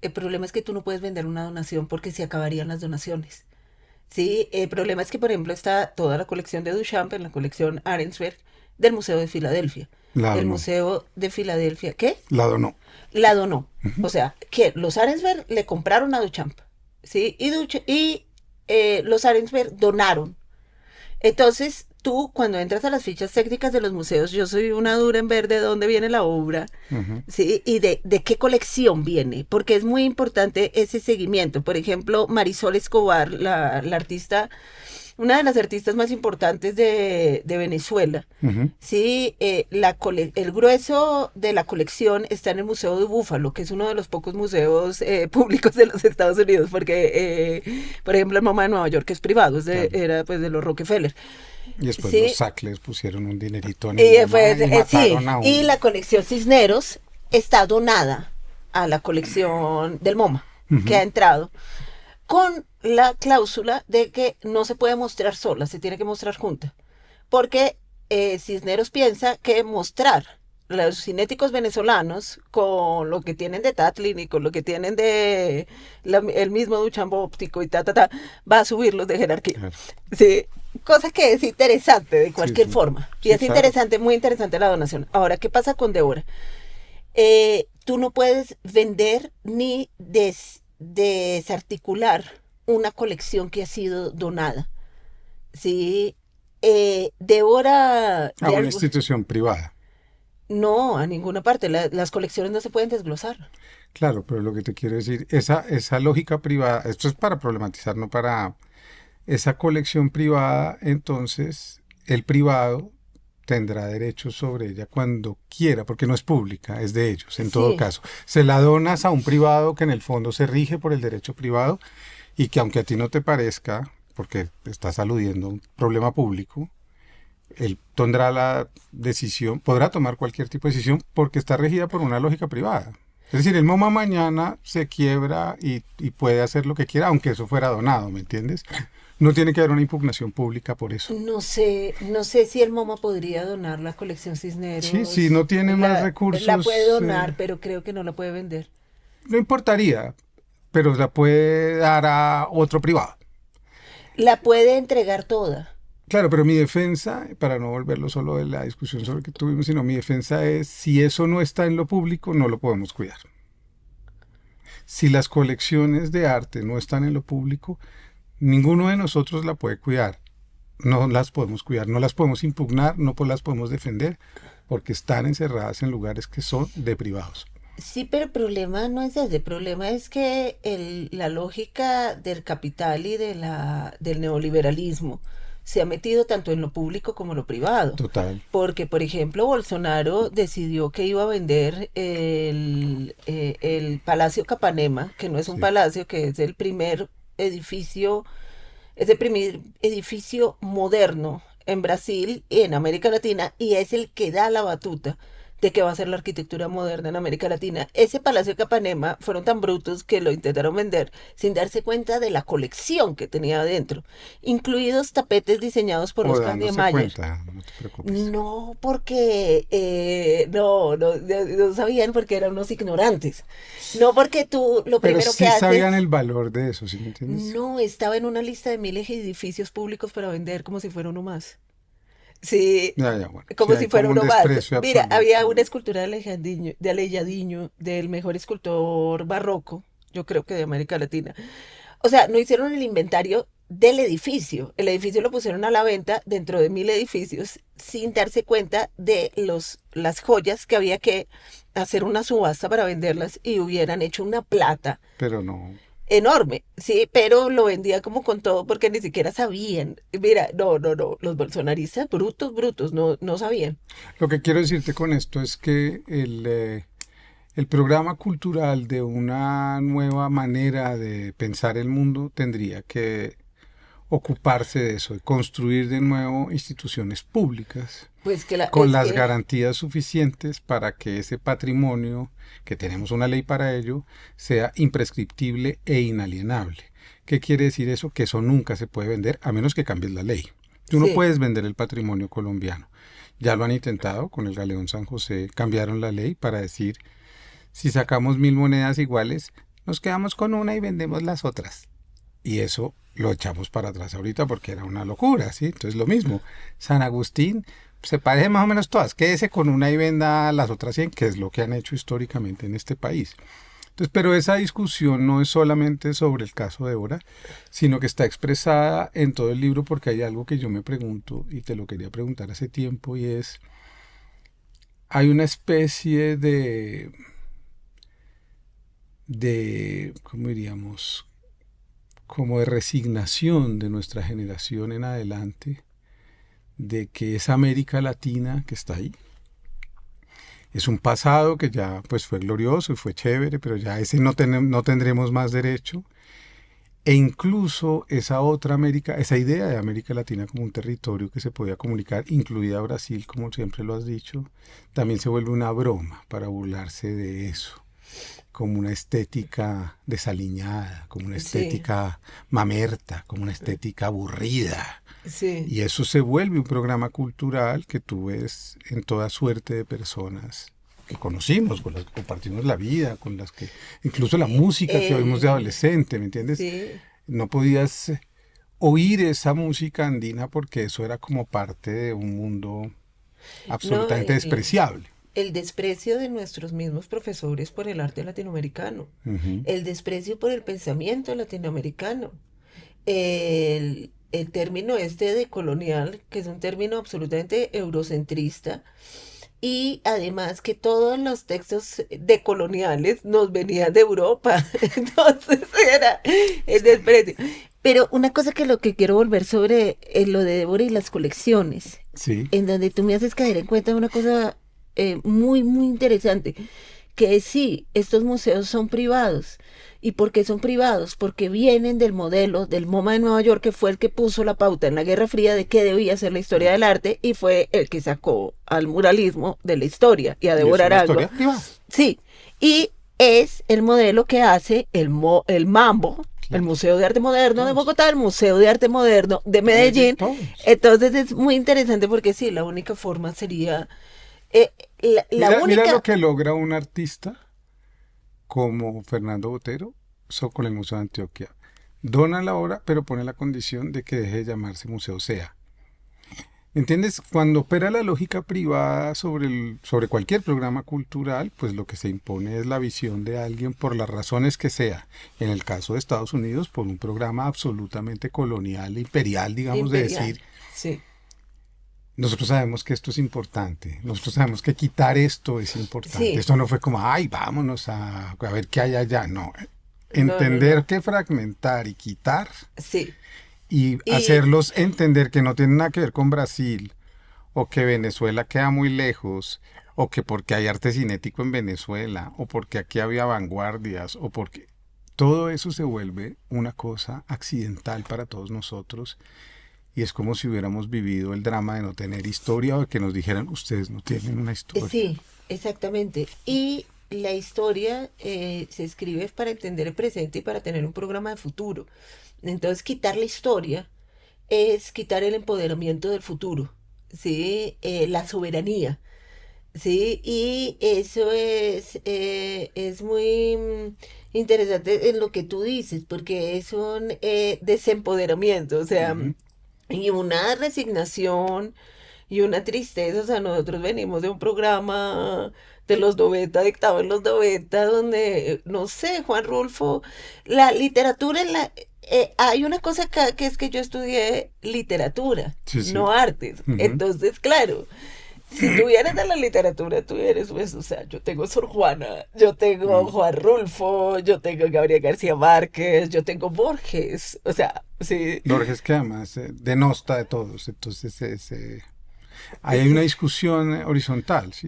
El problema es que tú no puedes vender una donación porque se acabarían las donaciones. Sí, el problema es que, por ejemplo, está toda la colección de Duchamp en la colección Arensberg del Museo de Filadelfia. La El donó. Museo de Filadelfia, ¿qué? La donó. La donó. O sea, que los Arensberg le compraron a Duchamp, ¿sí? Y los Arensberg donaron. Entonces, tú, cuando entras a las fichas técnicas de los museos, yo soy una dura en ver de dónde viene la obra, Ujú. ¿sí? Y de qué colección viene, porque es muy importante ese seguimiento. Por ejemplo, Marisol Escobar, la artista, una de las artistas más importantes de Venezuela, Ujú. ¿sí? El grueso de la colección está en el Museo de Búfalo, que es uno de los pocos museos públicos de los Estados Unidos, porque, por ejemplo, el MoMA de Nueva York es privado, Claro. era pues de los Rockefeller. Y después Sí. los Sackler pusieron un dinerito en Y, el MoMA pues, y sí, mataron a uno. y la colección Cisneros está donada a la colección del MoMA, que ha entrado, con la cláusula de que no se puede mostrar sola, se tiene que mostrar junta, porque Cisneros piensa que mostrar los cinéticos venezolanos, con lo que tienen de Tatlin y con lo que tienen de el mismo Duchamp óptico y va a subirlos de jerarquía. Claro. Sí, cosa que es interesante de cualquier Sí. forma. Y Sí, es claro. interesante, muy interesante la donación. Ahora, ¿qué pasa con Débora? Tú no puedes vender ni desarticular una colección que ha sido donada. Sí, Débora A de una algo. institución privada. No, a ninguna parte. Las colecciones no se pueden desglosar. Claro, pero lo que te quiero decir, esa lógica privada, esto es para problematizar, no para esa colección privada, entonces el privado tendrá derechos sobre ella cuando quiera, porque no es pública, es de ellos, en todo Sí, caso. Se la donas a un privado que en el fondo se rige por el derecho privado y que aunque a ti no te parezca, porque estás aludiendo a un problema público, él tendrá la decisión, podrá tomar cualquier tipo de decisión porque está regida por una lógica privada. Es decir, el MoMA mañana se quiebra y puede hacer lo que quiera, aunque eso fuera donado, ¿me entiendes? No tiene que haber una impugnación pública por eso. no sé si el MoMA podría donar la colección Sí, si no Cisneros. tiene más La puede recursos, donar, pero creo que no la puede vender. no importaría, pero la puede dar a otro privado. La puede entregar toda. Claro, pero mi defensa, para no volverlo solo de la discusión sobre que tuvimos, sino mi defensa es, si eso no está en lo público, no lo podemos cuidar. Si las colecciones de arte no están en lo público, ninguno de nosotros la puede cuidar. No las podemos cuidar, no las podemos impugnar, no las podemos defender, porque están encerradas en lugares que son de privados. Sí, pero el problema no es ese. El problema es que la lógica del capital y del neoliberalismo se ha metido tanto en lo público como en lo privado. Total. Porque, por ejemplo, Bolsonaro decidió que iba a vender el Palacio Capanema, que no es un Sí. palacio, que edificio, es el primer edificio moderno en Brasil y en América Latina, y es el que da la batuta de que va a ser la arquitectura moderna en América Latina. Ese Palacio de Capanema fueron tan brutos que lo intentaron vender sin darse cuenta de la colección que tenía adentro, incluidos tapetes diseñados por O Oscar dándose Niemeyer. cuenta, no te preocupes. No, porque no sabían porque eran unos ignorantes. No porque tú lo Pero primero que sí sabían haces, el valor de eso, ¿sí me entiendes? no estaba en una lista de miles de edificios públicos para vender como si fuera uno más. Sí, Ya, ya, bueno. Sí como hay si fuera como un uno más. desprecio Mira, absoluto. había una escultura de Alejandriño, del mejor escultor barroco, yo creo que de América Latina. O sea, no hicieron el inventario del edificio. El edificio lo pusieron a la venta dentro de 1000 edificios sin darse cuenta de las joyas que había que hacer una subasta para venderlas y hubieran hecho una plata Pero no. enorme, sí, pero lo vendía como con todo porque ni siquiera sabían. Mira, no, los bolsonaristas brutos, brutos, no sabían. Lo que quiero decirte con esto es que el programa cultural de una nueva manera de pensar el mundo tendría que ocuparse de eso, de construir de nuevo instituciones públicas Pues con las garantías suficientes para que ese patrimonio, que tenemos una ley para ello, sea imprescriptible e inalienable. ¿Qué quiere decir eso? Que eso nunca se puede vender a menos que cambies la ley. Tú no sí, puedes vender el patrimonio colombiano. Ya lo han intentado con el Galeón San José, cambiaron la ley para decir, si sacamos 1000 monedas iguales, nos quedamos con una y vendemos las otras. Y eso lo echamos para atrás ahorita porque era una locura, ¿sí? Entonces lo mismo, San Agustín se parece más o menos todas, quédese con una y venda las otras 100, que es lo que han hecho históricamente en este país. Entonces, pero esa discusión no es solamente sobre el caso de Débora, sino que está expresada en todo el libro porque hay algo que yo me pregunto y te lo quería preguntar hace tiempo y es, hay una especie ¿cómo diríamos? Como de resignación de nuestra generación en adelante, de que esa América Latina que está ahí, es un pasado que ya pues fue glorioso y fue chévere, pero ya ese no tendremos más derecho. E incluso esa otra América, esa idea de América Latina como un territorio que se podía comunicar, incluida Brasil, como siempre lo has dicho, también se vuelve una broma para burlarse de eso. como una estética desaliñada, como una Sí, estética mamerta, como una estética aburrida. sí. Y eso se vuelve un programa cultural que tú ves en toda suerte de personas que conocimos, con las que compartimos la vida, con las que, incluso la música que oímos de Eh, adolescente, ¿me entiendes? sí. No podías oír esa música andina porque eso era como parte de un mundo No, absolutamente despreciable. el desprecio de nuestros mismos profesores por el arte latinoamericano, Ujú. el desprecio por el pensamiento latinoamericano, el término este de colonial, que es un término absolutamente eurocentrista, y además que todos los textos decoloniales nos venían de Europa, entonces era el desprecio. Pero una cosa que lo que quiero volver sobre lo de Débora y las colecciones, Sí, en donde tú me haces caer en cuenta de una cosa muy, muy interesante, que es sí, estos museos son privados. ¿Y por qué son privados? Porque vienen del modelo del MoMA de Nueva York, que fue el que puso la pauta en la Guerra Fría de qué debía ser la historia del arte y fue el que sacó al muralismo de la historia y a y es Débora una Arango. historia privada. Sí, y es el modelo que hace el MAMBO, el Claro, Museo de Arte Moderno de todos, Bogotá, el Museo de Arte Moderno de de Medellín, Medellín. todos. Entonces es muy interesante porque sí, la única forma sería, la Mira lo única, que logra un artista como Fernando Botero con el Museo de Antioquia. Dona la obra, pero pone la condición de que deje de llamarse Museo SEA. ¿Entiendes? Cuando opera la lógica privada sobre cualquier programa cultural, pues lo que se impone es la visión de alguien por las razones que sea. En el caso de Estados Unidos, por un programa absolutamente colonial, imperial, digamos, de imperial. decir, Sí, nosotros sabemos que esto es importante, nosotros sabemos que quitar esto es importante. sí, Esto no fue como, ay, vámonos a ver qué hay allá. No, no, no, entender no. que fragmentar y quitar Sí. y Y hacerlos entender que no tienen nada que ver con Brasil o que Venezuela queda muy lejos o que porque hay arte cinético en Venezuela o porque aquí había vanguardias o porque todo eso se vuelve una cosa accidental para todos nosotros y es como si hubiéramos vivido el drama de no tener historia o de que nos dijeran ustedes no tienen una historia. sí, exactamente. Y la historia se escribe para entender el presente y para tener un programa de futuro. Entonces, quitar la historia es quitar el empoderamiento del futuro, ¿sí? La soberanía, ¿sí? Y eso es muy interesante en lo que tú dices, porque es un desempoderamiento, o sea, Ujú. y una resignación y una tristeza. O sea, nosotros venimos de un programa de los 90, dictado en los 90, donde, no sé, Juan Rulfo, la literatura en la... hay una cosa acá que es que yo estudié literatura, Sí, sí. no artes. Ujú. Entonces, claro, si tú vienes de la literatura, tú eres, pues, o sea, yo tengo Sor Juana, yo tengo Mm. Juan Rulfo, yo tengo Gabriel García Márquez, yo tengo Borges, o sea, sí, Borges que además denosta de todos, entonces ahí hay una sí. discusión horizontal, ¿sí?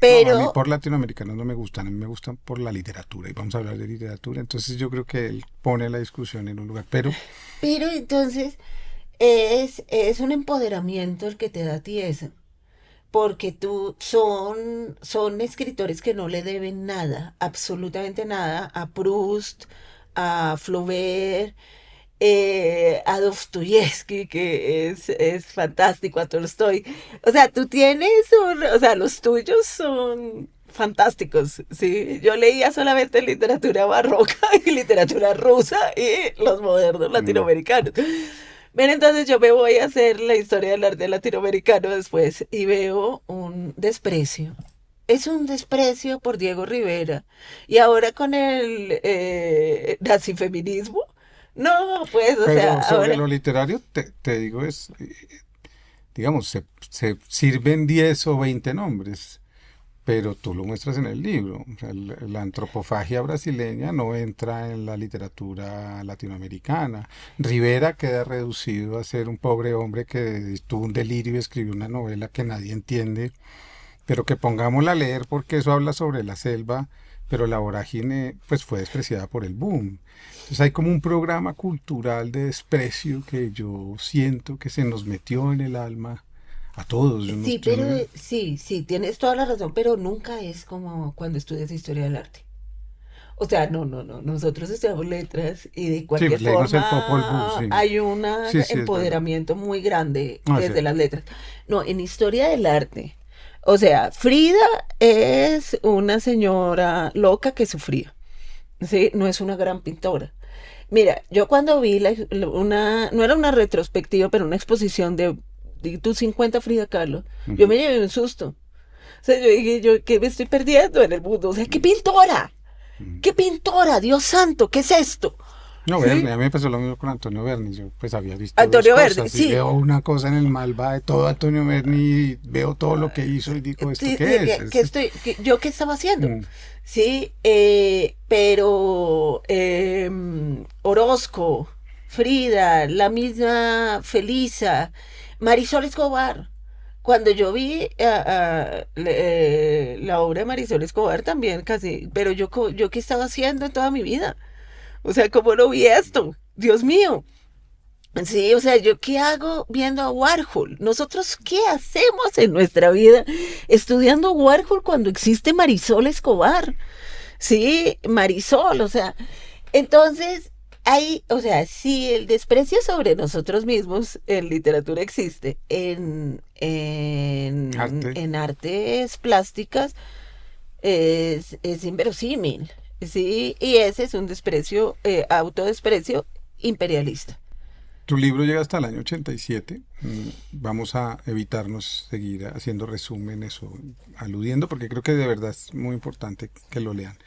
No, a mí Pero por latinoamericanos no me gustan, a mí me gustan por la literatura y vamos a hablar de literatura, entonces yo creo que él pone la discusión en un lugar, pero Pero entonces es un empoderamiento el que te da a ti eso, porque son escritores que no le deben nada, absolutamente nada, a Proust, a Flaubert, a Dostoyevsky, que es fantástico, a Tolstoy. O sea, tú tienes o sea, los tuyos son fantásticos, ¿sí? Yo leía solamente literatura barroca y literatura rusa y los modernos mm, latinoamericanos. Ven, entonces yo me voy a hacer la historia del arte latinoamericano después y veo un desprecio. Es un desprecio por Diego Rivera. Y ahora con el nazifeminismo, no, pues, o sea, pero sobre ahora, lo literario te digo es, digamos, se sirven 10 o 20 nombres, pero tú lo muestras en el libro. O sea, la antropofagia brasileña no entra en la literatura latinoamericana. Rivera queda reducido a ser un pobre hombre que tuvo un delirio y escribió una novela que nadie entiende, pero que pongámosla a leer porque eso habla sobre la selva, pero la vorágine pues fue despreciada por el boom. Entonces hay como un programa cultural de desprecio que yo siento que se nos metió en el alma a todos. sí, pero sí, sí, tienes toda la razón, pero nunca es como cuando estudias historia del arte. O sea, no, nosotros estudiamos letras y de Sí, cualquier leímos el Popol Vuh, forma sí. hay un Sí, sí, es verdad. empoderamiento muy grande No, es desde cierto. las letras. No, en historia del arte. O sea, Frida es una señora loca que sufría. Sí, no es una gran pintora. Mira, yo cuando vi no era una retrospectiva, pero una exposición de tus 50 Frida Kahlo, yo Ujú, me llevé un susto. O sea, yo dije, yo, ¿qué me estoy perdiendo en el mundo? O sea, ¿qué pintora? ujú. ¿Qué pintora? Dios santo, ¿qué es esto? No, Berni, ¿Sí? a mí me pasó lo mismo con Antonio Berni. Yo pues había visto dos Antonio Verde, cosas y sí. veo una cosa en el Malva de todo Antonio Berni y veo todo lo que hizo y digo, ¿esto Sí, qué es? ¿yo qué estaba haciendo? Mm, Sí, pero Orozco, Frida, la misma Felisa, Marisol Escobar. Cuando yo vi la obra de Marisol Escobar también casi, pero yo qué estaba haciendo en toda mi vida. O sea, ¿cómo no vi esto? Dios mío. Sí, o sea, ¿yo qué hago viendo a Warhol? ¿Nosotros qué hacemos en nuestra vida estudiando Warhol cuando existe Marisol Escobar? Sí, Marisol, o sea, entonces hay, o sea, si el desprecio sobre nosotros mismos en literatura existe, arte. en artes plásticas es inverosímil, ¿sí? Y ese es un desprecio, autodesprecio imperialista. Tu libro llega hasta el año 87. Vamos a evitarnos seguir haciendo resúmenes o aludiendo porque creo que de verdad es muy importante que lo lean.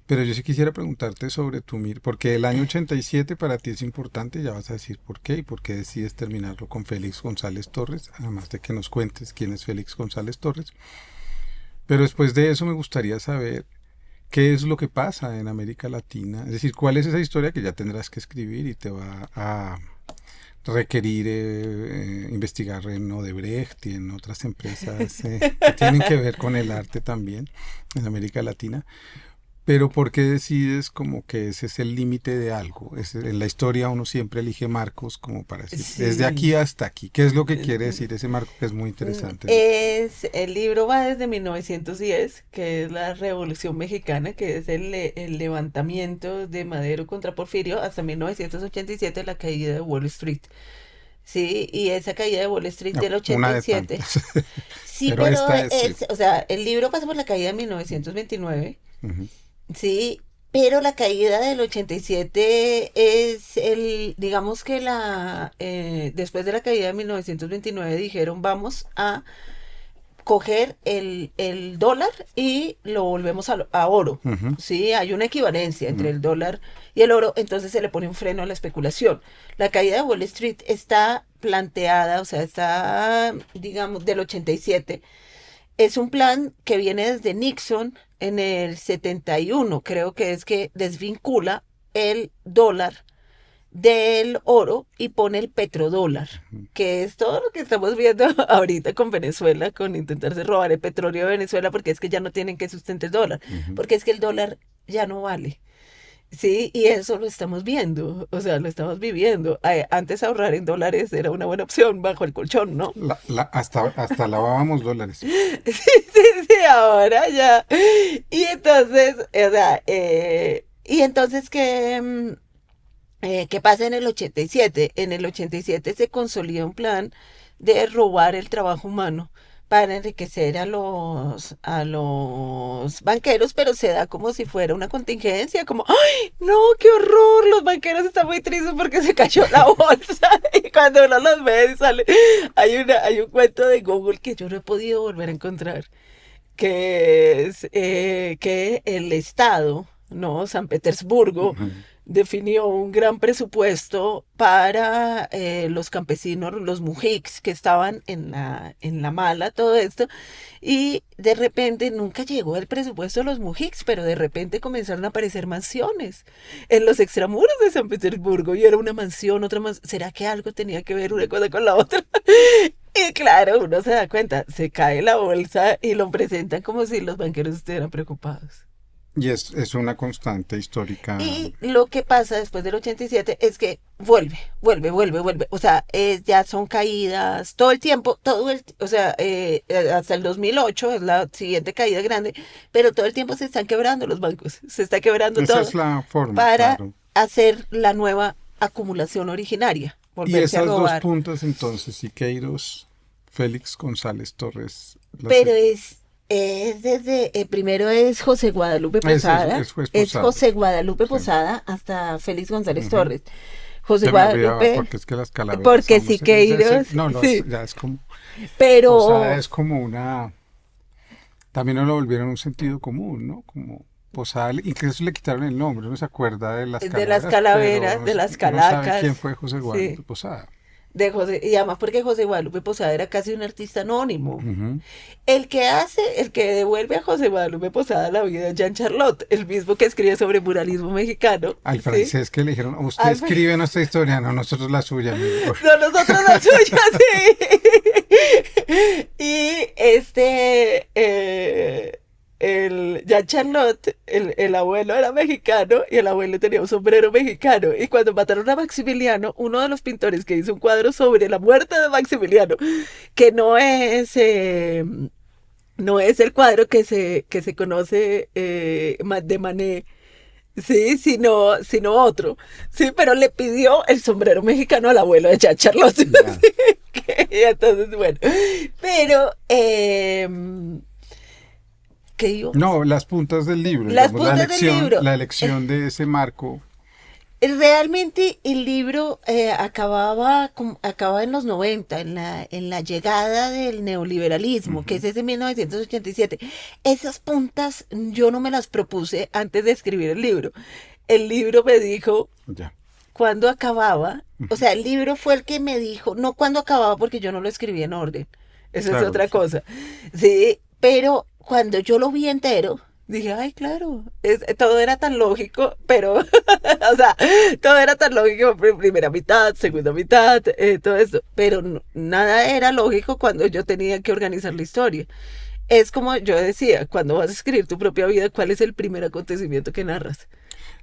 Pero yo sí quisiera preguntarte sobre porque el año 87 para ti es importante, ya vas a decir por qué y por qué decides terminarlo con Félix González Torres, además de que nos cuentes quién es Félix González Torres. Pero después de eso me gustaría saber qué es lo que pasa en América Latina, es decir, cuál es esa historia que ya tendrás que escribir y te va a requerir investigar en Odebrecht y en otras empresas que tienen que ver con el arte también en América Latina. Pero ¿por qué decides como que ese es el límite de algo? En la historia uno siempre elige marcos como para decir, desde aquí Sí. hasta aquí. ¿Qué es lo que quiere decir ese marco que es muy interesante? El libro va desde 1910, que es la Revolución Mexicana, que es el levantamiento de Madero contra Porfirio, hasta 1987, la caída de Wall Street. Sí, y esa caída de Wall Street No, del una de 87. tantas. Sí, Pero pero esta es, sí. o sea, el libro pasa por la caída de 1929. Ujú, Sí, pero la caída del 87 es digamos que después de la caída de 1929 dijeron vamos a coger el dólar y lo volvemos a oro. ujú, Sí, hay una equivalencia entre ujú, el dólar y el oro, entonces se le pone un freno a la especulación. La caída de Wall Street está planteada, o sea, está, digamos, del 87. Es un plan que viene desde Nixon en el 71, creo que es que desvincula el dólar del oro y pone el petrodólar, ujú, que es todo lo que estamos viendo ahorita con Venezuela, con intentarse robar el petróleo de Venezuela, porque es que ya no tienen que sustentar el dólar, ujú. porque es que el dólar ya no vale. Sí, y eso lo estamos viendo, o sea, lo estamos viviendo. Antes ahorrar en dólares era una buena opción bajo el colchón, ¿no? Hasta lavábamos dólares. Sí, sí, sí, ahora ya. Y entonces, o sea, ¿qué pasa en el 87? En el 87 se consolida un plan de robar el trabajo humano para enriquecer a los banqueros, pero se da como si fuera una contingencia, como, ¡ay, no, qué horror! Los banqueros están muy tristes porque se cayó la bolsa. Y cuando uno los ve, sale, hay un cuento de Google que yo no he podido volver a encontrar, que es que el Estado, ¿no? San Petersburgo, Ujú. definió un gran presupuesto para los campesinos, los mujiks que estaban en la mala, todo esto, y de repente nunca llegó el presupuesto de los mujiks, pero de repente comenzaron a aparecer mansiones en los extramuros de San Petersburgo, y era una mansión, otra mansión. ¿Será que algo tenía que ver una cosa con la otra? Y claro, uno se da cuenta, se cae la bolsa y lo presentan como si los banqueros estuvieran preocupados. Y es una constante histórica. Y lo que pasa después del 87 es que vuelve. O sea, ya son caídas todo el tiempo, o sea, hasta el 2008 es la siguiente caída grande, pero todo el tiempo se están quebrando los bancos, se está quebrando Esa todo es la forma, para claro. hacer la nueva acumulación originaria, Y volverse a esas dos robar. puntas entonces, Siqueiros, Félix González Torres, Pero es desde, primero es José Guadalupe Posada, fue es esposado. José Guadalupe Sí. Posada hasta Félix González Ujú. Torres. José Se me olvidaba Guadalupe, porque es que las calaveras, porque vamos, Siqueiros, no, no, sí, ya es como, Posada pero es como una, también no lo volvieron un sentido común, ¿no? Como Posada, incluso le quitaron el nombre, no se acuerda de las de las calaveras, pero calaveras, de las uno sabe quién calacas, fue José Guadalupe sí, Posada. de José, y además porque José Guadalupe Posada era casi un artista anónimo. Ujú. El que devuelve a José Guadalupe Posada la vida es Jean Charlotte, el mismo que escribe sobre muralismo mexicano, Al ¿sí? francés que le dijeron, usted Al- escribe nuestra historia, no nosotros la suya, amigo. No, nosotros la suya, sí. Y el Jean Charlotte, el abuelo era mexicano y el abuelo tenía un sombrero mexicano. Y cuando mataron a Maximiliano, uno de los pintores que hizo un cuadro sobre la muerte de Maximiliano, que no es el cuadro que se conoce de Manet, sí, sino otro. Sí, pero le pidió el sombrero mexicano al abuelo de Jean Charlotte. Ya. Y entonces, bueno. Pero, ¿qué digo? No, las puntas del libro, Las digamos, puntas del libro. la elección de ese marco. Realmente el libro acababa en los 90 en la llegada del neoliberalismo, que Ujú. es ese 1987. Esas puntas yo no me las propuse antes de escribir el libro. El libro me dijo Ya. cuándo acababa. O Ujú. sea, el libro fue el que me dijo, no cuándo acababa porque yo no lo escribí en orden. Esa es Claro, otra sí. cosa. Sí, pero cuando yo lo vi entero, dije, ay, claro, todo era tan lógico, pero, o sea, todo era tan lógico, primera mitad, segunda mitad, todo eso, pero nada era lógico cuando yo tenía que organizar la historia. Es como yo decía, cuando vas a escribir tu propia vida, ¿cuál es el primer acontecimiento que narras?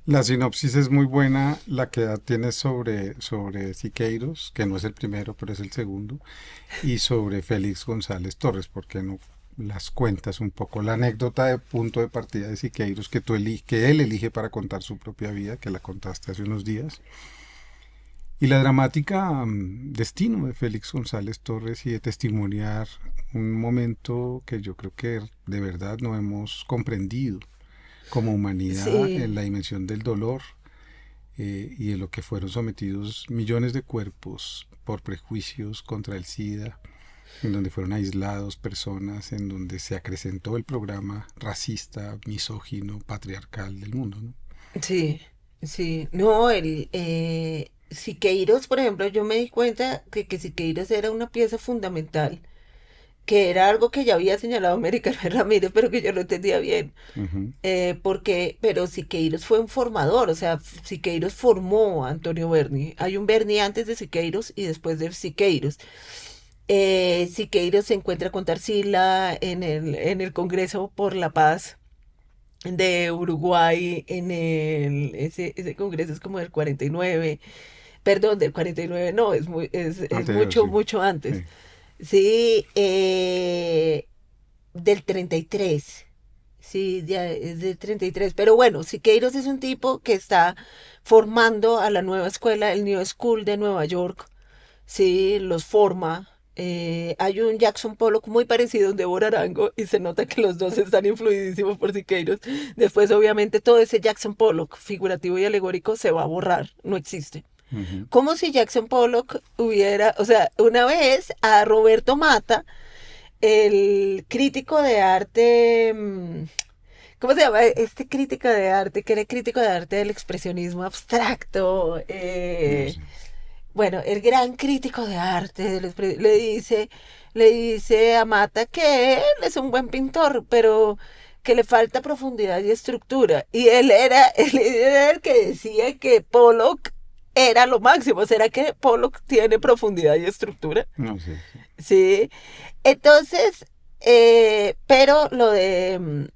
La sinopsis es muy buena, la que tienes sobre Siqueiros, que no es el primero, pero es el segundo, y sobre Félix González Torres, porque no las cuentas un poco. La anécdota de punto de partida de Siqueiros que él elige para contar su propia vida, que la contaste hace unos días, y la dramática destino de Félix González Torres y de testimoniar un momento que yo creo que de verdad no hemos comprendido como humanidad en Sí, la dimensión del dolor y de lo que fueron sometidos millones de cuerpos por prejuicios contra el SIDA, en donde fueron aislados personas, en donde se acrecentó el programa racista, misógino, patriarcal del mundo, ¿no? sí, sí. No, Siqueiros, por ejemplo, yo me di cuenta que Siqueiros era una pieza fundamental, que era algo que ya había señalado América Ramírez, pero que yo no entendía bien. Ujú. Pero Siqueiros fue un formador, o sea, Siqueiros formó a Antonio Berni. Hay un Berni antes de Siqueiros y después de Siqueiros. Siqueiros se encuentra con Tarsila en el Congreso por la Paz de Uruguay, ese congreso es como del 49, perdón, del 49 no, es Anterior, mucho, sí. mucho antes. Sí. Sí, del 33. Sí, ya es del 33. Pero bueno, Siqueiros es un tipo que está formando a la nueva escuela, el New School de Nueva York. Sí, los forma. Hay un Jackson Pollock muy parecido a un Deborah Arango y se nota que los dos están influidísimos por Siqueiros. Después, obviamente, todo ese Jackson Pollock figurativo y alegórico se va a borrar, no existe. Ujú. Como si Jackson Pollock hubiera, o sea, una vez a Roberto Mata, el crítico de arte, ¿cómo se llama? Este crítico de arte, que era crítico de arte del expresionismo abstracto, No sé. bueno, el gran crítico de arte le dice a Mata que él es un buen pintor, pero que le falta profundidad y estructura. Y él era el que decía que Pollock era lo máximo. ¿Será que Pollock tiene profundidad y estructura? No sé. Sí. Sí. Entonces, pero lo de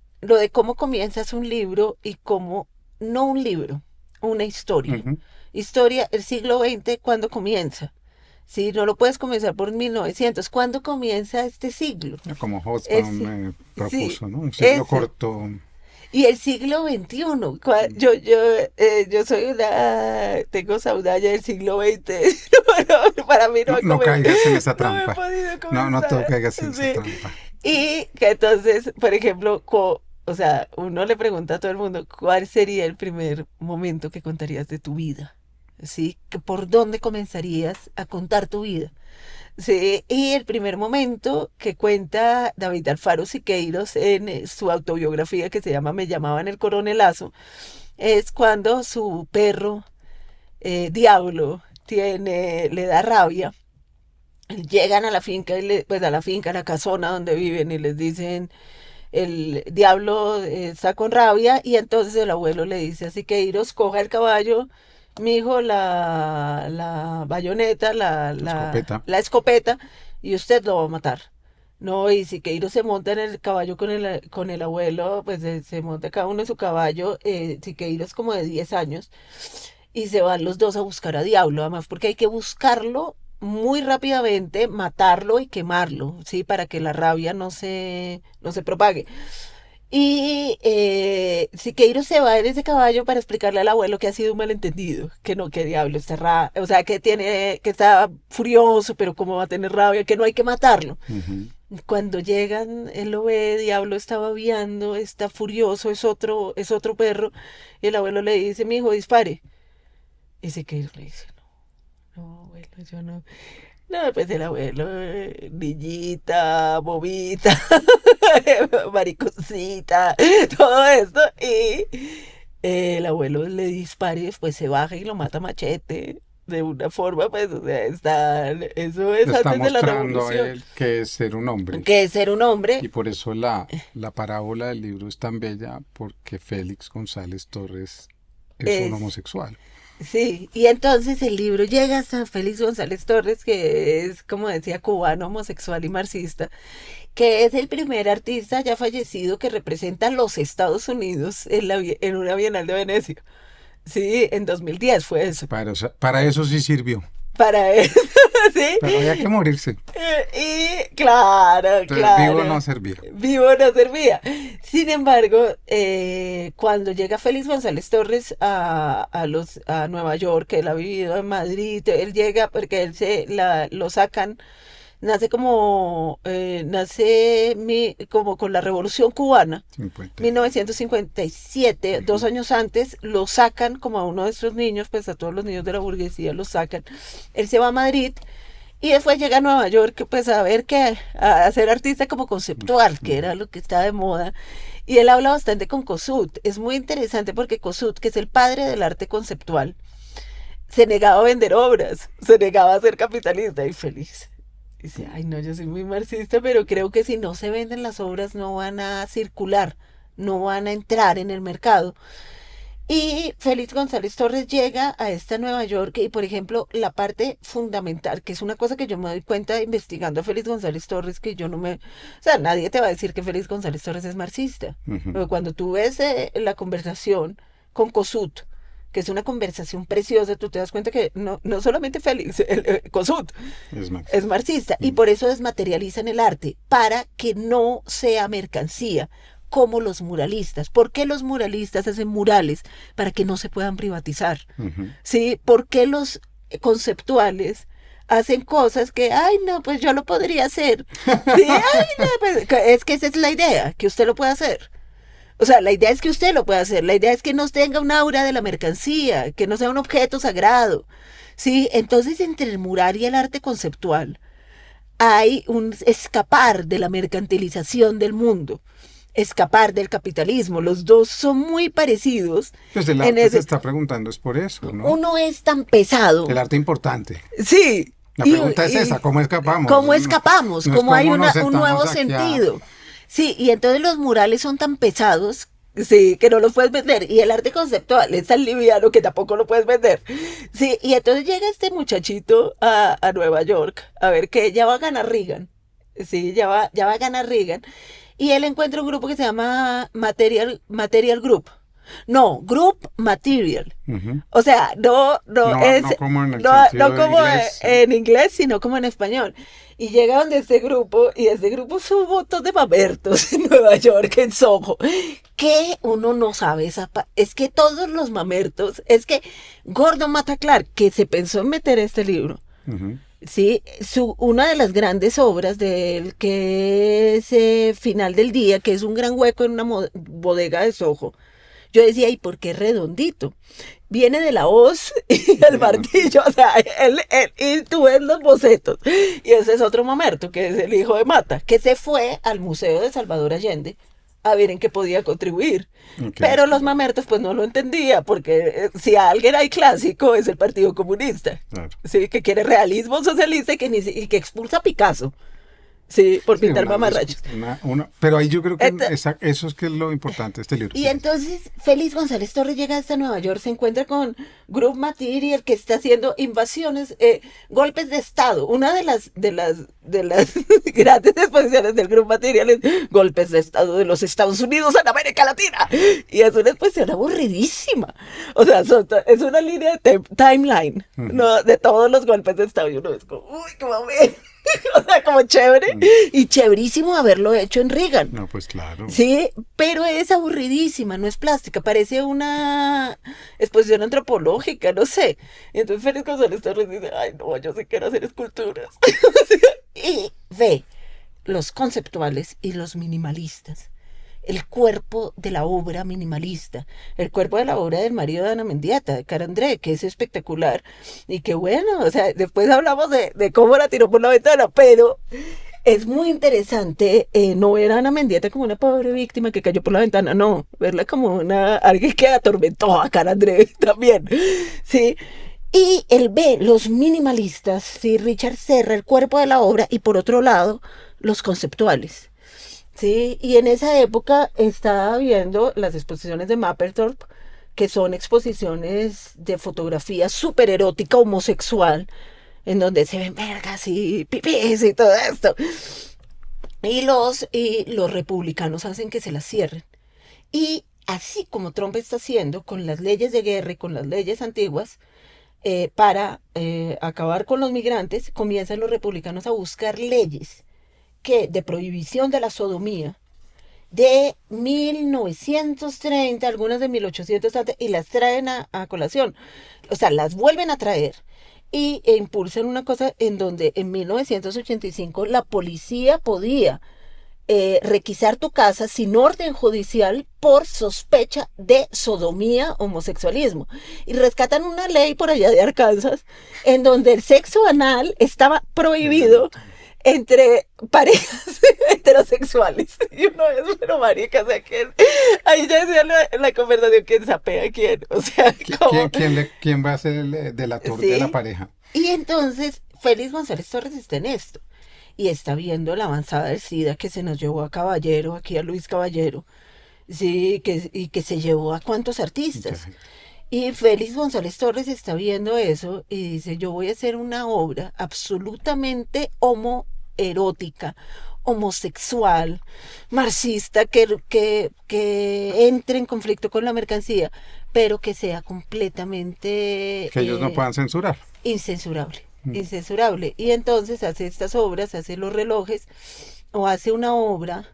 cómo comienzas un libro y cómo, no un libro, una historia. Ujú. historia, el siglo XX, ¿cuándo comienza? Sí, no lo puedes comenzar por 1900. ¿Cuándo comienza este siglo? Como El, Hobsbawm me sí, propuso, ¿no? Un siglo ese. corto. Y el siglo XXI, yo soy tengo saudade del siglo XX, para mí No, no caigas en esa no me he trampa. podido No, no te comenzar, caigas en esa sí. trampa. Y que entonces, por ejemplo, o sea, uno le pregunta a todo el mundo, ¿cuál sería el primer momento que contarías de tu vida? ¿Sí? ¿Por dónde comenzarías a contar tu vida? Sí, y el primer momento que cuenta David Alfaro Siqueiros en su autobiografía que se llama Me llamaban el coronelazo, es cuando su perro Diablo le da rabia. Llegan a la finca, pues a la finca, a la casona donde viven y les dicen, el Diablo está con rabia y entonces el abuelo le dice a Siqueiros, coja el caballo, mijo, la bayoneta, Escopeta. la escopeta, y usted lo va a matar. No, y Siqueiros se monta en el caballo con el abuelo, pues se monta cada uno en su caballo, Siqueiros como de 10 años, y se van los dos a buscar a Diablo, además porque hay que buscarlo muy rápidamente, matarlo y quemarlo, ¿sí? Para que la rabia no se propague. Y Siqueiros se va en ese caballo para explicarle al abuelo que ha sido un malentendido, que no, que Diablo está o sea, que está furioso, pero cómo va a tener rabia, que no hay que matarlo. Ujú. Cuando llegan, él lo ve, Diablo está babeando, está furioso, es otro perro, y el abuelo le dice, mi hijo, dispare. Y Siqueiros le dice, no, no, abuelo, yo no. No, pues el abuelo, niñita, bobita, mariconcita, todo esto. Y el abuelo le dispara y después se baja y lo mata a machete. De una forma, pues, o sea, eso es Le está antes de la mostrando a revolución. él que es ser un hombre. Que es ser un hombre. Y por eso la parábola del libro es tan bella, porque Félix González Torres es un Es, homosexual. sí, y entonces el libro llega hasta Félix González Torres, que es, como decía, cubano, homosexual y marxista, que es el primer artista ya fallecido que representa a los Estados Unidos en una Bienal de Venecia. Sí, en 2010 fue eso. Para eso sí sirvió. Para eso, ¿sí? Pero había que morirse. Y claro, Entonces, vivo no claro. servía. Vivo no servía. Sin embargo, cuando llega Félix González Torres a Nueva York, él ha vivido en Madrid, él llega porque lo sacan, como con la Revolución Cubana, 50. 1957, Ujú. 2 años antes, lo sacan como a uno de estos niños, pues a todos los niños de la burguesía los sacan. Él se va a Madrid y después llega a Nueva York, pues a ver qué, a ser artista como conceptual, que Ujú. era lo que estaba de moda. Y él habla bastante con Kossuth. Es muy interesante porque Kossuth, que es el padre del arte conceptual, se negaba a vender obras, se negaba a ser capitalista y feliz. Dice, ay no, yo soy muy marxista, pero creo que si no se venden las obras no van a circular, no van a entrar en el mercado. Y Félix González Torres llega a esta Nueva York y, por ejemplo, la parte fundamental, que es una cosa que yo me doy cuenta investigando a Félix González Torres, que yo no me... O sea, nadie te va a decir que Félix González Torres es marxista. Ujú. Pero cuando tú ves la conversación con Kossuth, que es una conversación preciosa, tú te das cuenta que no solamente Félix, Kossuth Es es marxista. marxista y Ujú. por eso desmaterializan el arte, para que no sea mercancía, como los muralistas. ¿Por qué los muralistas hacen murales? Para que no se puedan privatizar. Ujú. ¿Sí? ¿Por qué los conceptuales hacen cosas que, ay, no, pues yo lo podría hacer? Sí, ay, no, pues, es que esa es la idea, que usted lo pueda hacer. O sea, la idea es que usted lo pueda hacer, la idea es que no tenga un aura de la mercancía, que no sea un objeto sagrado. Sí, entonces entre el mural y el arte conceptual hay un escapar de la mercantilización del mundo, escapar del capitalismo. Los dos son muy parecidos Pues el en arte se ese. está preguntando es por eso, ¿no? Uno es tan pesado. El arte importante. Sí. La pregunta es esa, ¿cómo escapamos? ¿Cómo escapamos? No es ¿Cómo hay cómo nos un nuevo sentamos aquí a... sentido? Sí, y entonces los murales son tan pesados, sí, que no los puedes vender. Y el arte conceptual es tan liviano que tampoco lo puedes vender. Sí, y entonces llega este muchachito a Nueva York a ver que ya va a ganar Reagan. Sí, ya va a ganar Reagan. Y él encuentra un grupo que se llama Material Group. No, group material. Ujú. O sea, no es, No como en el no, sentido no como inglés. en inglés, sino como en español. Y llega donde este grupo, y este grupo son un montón de mamertos en Nueva York, en Soho, que uno no sabe es que todos los mamertos, es que Gordon Matta Clark, que se pensó en meter este libro, Ujú. sí, una de las grandes obras de él, que es Final del Día, que es un gran hueco en una bodega de Soho. Yo decía, ¿y por qué redondito? Viene de la hoz y el martillo, o sea, y tú ves los bocetos. Y ese es otro mamerto, que es el hijo de Mata, que se fue al Museo de Salvador Allende a ver en qué podía contribuir. Ok, Pero los mamertos pues no lo entendía, porque si alguien hay clásico es el Partido Comunista, claro. ¿sí? Que quiere realismo socialista y que expulsa a Picasso, ¿sí? Por Sí, pintar mamarrachos. pero ahí yo creo que Ent- eso es que es lo importante de este libro. Y Sí. entonces Félix González Torres llega hasta Nueva York, se encuentra con Group Material que está haciendo invasiones, golpes de Estado. Una de las grandes exposiciones del Group Material es golpes de Estado de los Estados Unidos en América Latina. Y es una exposición aburridísima. O sea, es una línea de timeline, ¿no? De todos los golpes de Estado. Y uno es como, uy, qué mame. O sea, como chévere. Y chéverísimo haberlo hecho en Reagan. No, pues claro. Sí, pero es aburridísima, no es plástica, parece una exposición antropológica, no sé. Y entonces Félix González Torres dice, ay no, yo sí quiero hacer esculturas. Y ve los conceptuales y los minimalistas. El cuerpo de la obra minimalista, el cuerpo de la obra del marido de Ana Mendieta, de Carandré, que es espectacular. Y que bueno, o sea, después hablamos de cómo la tiró por la ventana, pero es muy interesante no ver a Ana Mendieta como una pobre víctima que cayó por la ventana, no, verla como alguien que atormentó a Carandré también, ¿sí? Y él ve los minimalistas, ¿sí? Richard Serra, el cuerpo de la obra, y por otro lado, los conceptuales. Sí, y en esa época estaba viendo las exposiciones de Mapplethorpe, que son exposiciones de fotografía súper erótica, homosexual, en donde se ven vergas y pipis y todo esto. Y los republicanos hacen que se las cierren. Y así como Trump está haciendo con las leyes de guerra y con las leyes antiguas, para acabar con los migrantes, comienzan los republicanos a buscar leyes de prohibición de la sodomía de 1930, algunas de 1830, y las traen a colación. O sea, las vuelven a traer e impulsan una cosa en donde en 1985 la policía podía requisar tu casa sin orden judicial por sospecha de sodomía, homosexualismo. Y rescatan una ley por allá de Arkansas en donde el sexo anal estaba prohibido entre parejas heterosexuales. Y uno es, pero marica, o sea, que ahí ya decía la conversación, quién sapea a quién. O sea, como... ¿Quién va a ser el delator Sí. de la pareja? Y entonces Félix González Torres está en esto. Y está viendo la avanzada del SIDA que se nos llevó a Caballero, aquí a Luis Caballero. Sí, y que se llevó a cuántos artistas. Y Félix González Torres está viendo eso y dice, yo voy a hacer una obra absolutamente homoerótica, homosexual, marxista, que entre en conflicto con la mercancía, pero que sea completamente... Que ellos no puedan censurar. Incensurable, incensurable. Y entonces hace estas obras, hace los relojes, o hace una obra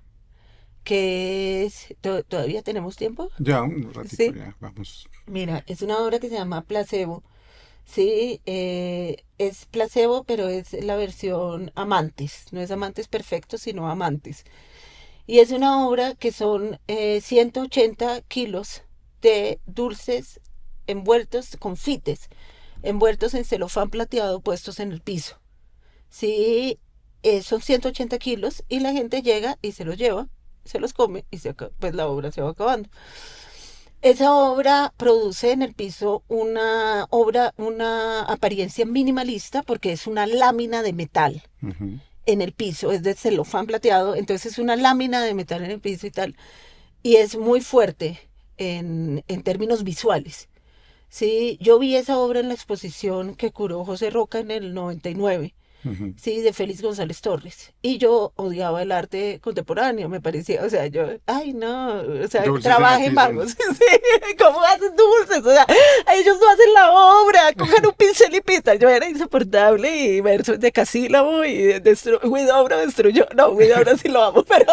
que es... ¿Todavía tenemos tiempo? Ya, un ratito, Sí. ya, vamos. Mira, es una obra que se llama Placebo. Sí, es Placebo, pero es la versión Amantes. No es Amantes Perfectos, sino Amantes. Y es una obra que son 180 kilos de dulces envueltos, confites, envueltos en celofán plateado, puestos en el piso. Sí, son 180 kilos y la gente llega y se los lleva, se los come y pues la obra se va acabando. Esa obra produce en el piso una apariencia minimalista porque es una lámina de metal en el piso, es de celofán plateado, entonces es una lámina de metal en el piso y tal, y es muy fuerte en términos visuales. Sí, yo vi esa obra en la exposición que curó José Roca en el 99 Ujú. sí, de Félix González Torres. Y yo odiaba el arte contemporáneo, me parecía, o sea, yo, ay, no, o sea, Dulces en el trabajen, piso. vamos, sí, ¿cómo hacen dulces? O sea, ellos no hacen la obra, cojan un pincel y pintan. Yo era insoportable y versos de Casílabo y Huidobro destruyó, no, Huidobro sí lo amo, pero,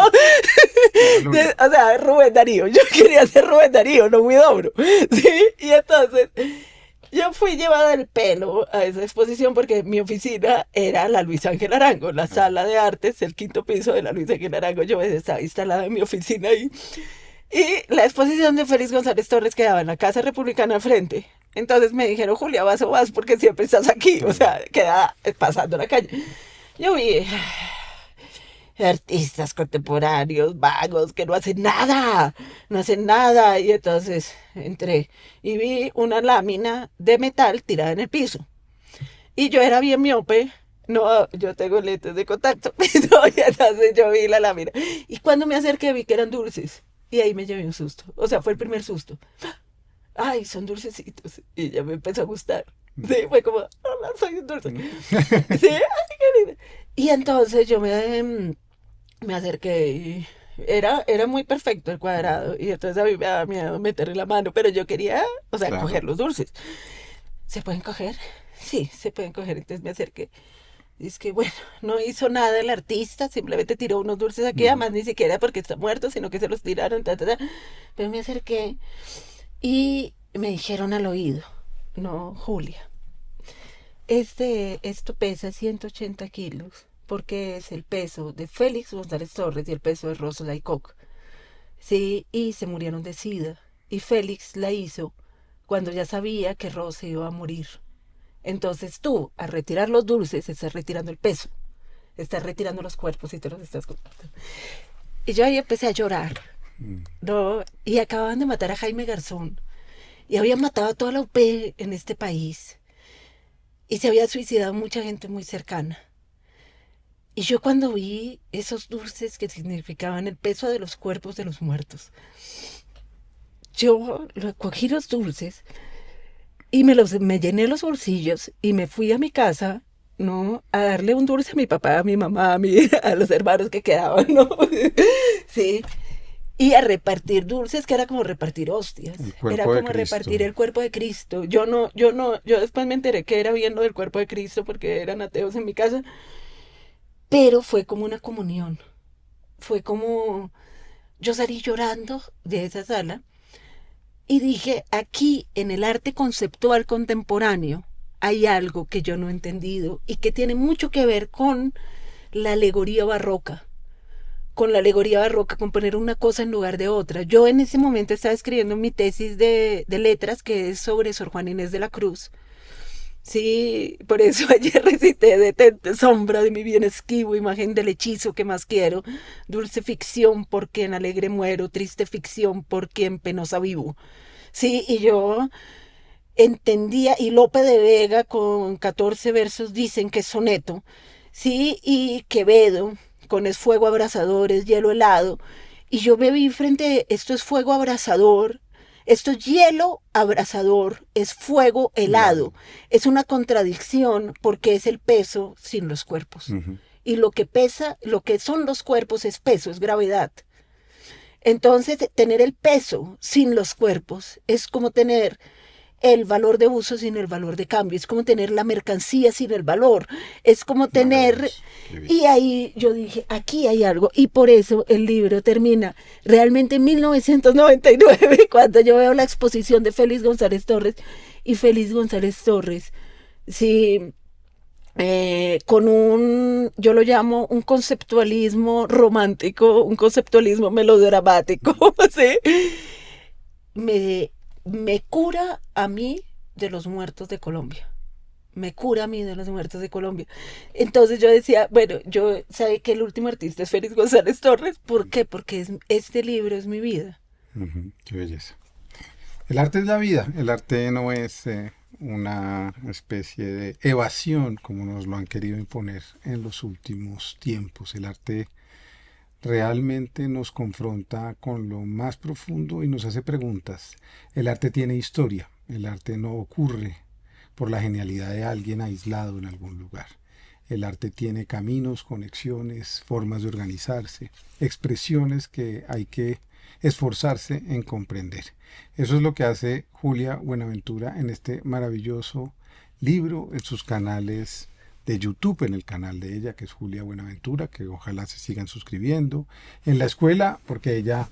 No, no, no. o sea, Rubén Darío, yo quería ser Rubén Darío, no Huidobro, ¿sí? Y entonces... Yo fui llevada del pelo a esa exposición porque mi oficina era la Luis Ángel Arango, la Ah, sala de artes, el quinto piso de la Luis Ángel Arango. Yo estaba instalada en mi oficina ahí. Y la exposición de Félix González Torres quedaba en la Casa Republicana al frente. Entonces me dijeron, Julia, vas o vas porque siempre estás aquí. O claro. sea, queda pasando la calle. Yo vi artistas contemporáneos, vagos, que no hacen nada, no hacen nada. Y entonces entré y vi una lámina de metal tirada en el piso. Y yo era bien miope, no, yo tengo lentes de contacto, no, y entonces yo vi la lámina. Y cuando me acerqué vi que eran dulces. Y ahí me llevé un susto. O sea, fue el primer susto. Ay, son dulcecitos. Y ya me empezó a gustar. Sí, fue como, hola, soy un dulce. Sí, ay, qué lindo. Y entonces yo me acerqué y era muy perfecto el cuadrado. Y entonces a mí me daba miedo meterle la mano, pero yo quería, o sea, Claro. coger los dulces. ¿Se pueden coger? Sí, se pueden coger. Entonces me acerqué. Y es que, bueno, no hizo nada el artista, simplemente tiró unos dulces aquí, Ujú. además ni siquiera porque está muerto, sino que se los tiraron, ta, ta, ta. Pero me acerqué y me dijeron al oído, no, Julia, esto pesa 180 kilos, porque es el peso de Félix González Torres y el peso de Rosa Koch. Sí, y se murieron de sida. Y Félix la hizo cuando ya sabía que Rosa iba a morir. Entonces tú, al retirar los dulces, estás retirando el peso, estás retirando los cuerpos y te los estás compartiendo. Y yo ahí empecé a llorar, Mm. ¿no? Y acababan de matar a Jaime Garzón. Y habían matado a toda la UP en este país. Y se había suicidado mucha gente muy cercana. Y yo cuando vi esos dulces que significaban el peso de los cuerpos de los muertos, yo cogí los dulces y me llené los bolsillos y me fui a mi casa, ¿no? A darle un dulce a mi papá, a mi mamá, a los hermanos que quedaban, ¿no? Sí. Y a repartir dulces, que era como repartir hostias. El Era cuerpo de como Cristo. repartir el cuerpo de Cristo. Yo después me enteré que era bien lo del cuerpo de Cristo porque eran ateos en mi casa. Pero fue como una comunión. Fue como, yo salí llorando de esa sala y dije, aquí en el arte conceptual contemporáneo hay algo que yo no he entendido y que tiene mucho que ver con la alegoría barroca. Con la alegoría barroca, con poner una cosa en lugar de otra. Yo en ese momento estaba escribiendo mi tesis de letras, que es sobre Sor Juana Inés de la Cruz. Sí, por eso ayer recité Detente sombra de mi bien esquivo, imagen del hechizo que más quiero, dulce ficción por quien alegre muero, triste ficción por quien penosa vivo. Sí, y yo entendía, y Lope de Vega con 14 versos dicen que es soneto, sí, y Quevedo con es fuego abrasador, es hielo helado, y yo me vi frente, esto es fuego abrasador, esto es hielo abrasador, es fuego helado, Helado. es una contradicción porque es el peso sin los cuerpos. Ujú. Y lo que pesa, lo que son los cuerpos es peso, es gravedad. Entonces, tener el peso sin los cuerpos es como tener el valor de uso sin el valor de cambio, es como tener la mercancía sin el valor, es como tener... Maravilloso. Qué bien. Y ahí yo dije, aquí hay algo, y por eso el libro termina realmente en 1999, cuando yo veo la exposición de Félix González Torres, y Félix González Torres, sí, con yo lo llamo un conceptualismo romántico, un conceptualismo melodramático, ¿sí? me, me cura a mí de los muertos de Colombia. Me cura a mí de los muertos de Colombia. Entonces yo decía, bueno, yo sé que el último artista es Félix González Torres. ¿Por qué? Porque este libro es mi vida. Ujú. Qué belleza. El arte es la vida. El arte no es una especie de evasión como nos lo han querido imponer en los últimos tiempos. El arte realmente nos confronta con lo más profundo y nos hace preguntas. El arte tiene historia. El arte no ocurre por la genialidad de alguien aislado en algún lugar. El arte tiene caminos, conexiones, formas de organizarse, expresiones que hay que esforzarse en comprender. Eso es lo que hace Julia Buenaventura en este maravilloso libro, en sus canales de YouTube, en el canal de ella, que es Julia Buenaventura, que ojalá se sigan suscribiendo. En la escuela, porque ella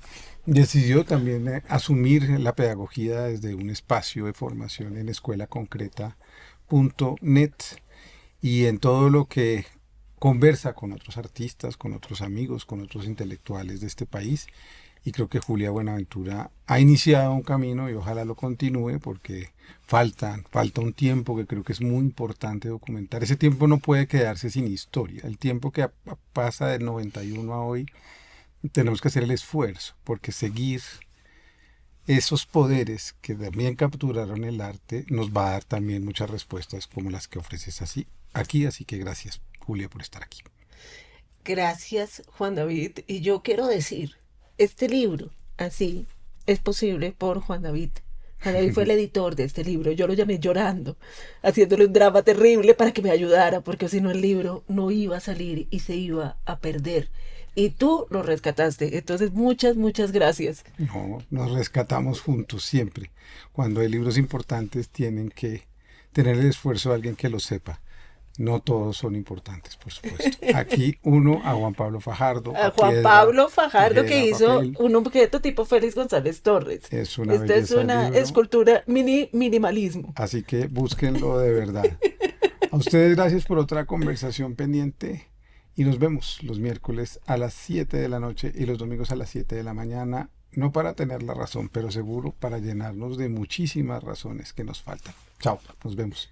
decidió también asumir la pedagogía desde un espacio de formación en escuelaconcreta.net, y en todo lo que conversa con otros artistas, con otros amigos, con otros intelectuales de este país. Y creo que Julia Buenaventura ha iniciado un camino y ojalá lo continúe, porque falta un tiempo que creo que es muy importante documentar. Ese tiempo no puede quedarse sin historia. El tiempo que pasa del 91 a hoy, tenemos que hacer el esfuerzo, porque seguir esos poderes que también capturaron el arte nos va a dar también muchas respuestas como las que ofreces aquí. Así que gracias, Julia, por estar aquí. Gracias, Juan David. Y yo quiero decir, este libro, así, es posible por Juan David. Juan David fue el editor de este libro. Yo lo llamé llorando, haciéndole un drama terrible para que me ayudara, porque si no el libro no iba a salir y se iba a perder. Y tú lo rescataste. Entonces, muchas, muchas gracias. No, nos rescatamos juntos siempre. Cuando hay libros importantes tienen que tener el esfuerzo de alguien que lo sepa. No todos son importantes, por supuesto. Aquí a Juan Pablo Fajardo. A Juan Pablo Fajardo, que hizo un objeto tipo Félix González Torres. Es una Esta es una escultura minimalismo. Así que búsquenlo de verdad. A ustedes gracias por otra conversación pendiente. Y nos vemos los miércoles a las 7 de la noche y los domingos a las 7 de la mañana. No para tener la razón, pero seguro para llenarnos de muchísimas razones que nos faltan. Chao, nos vemos.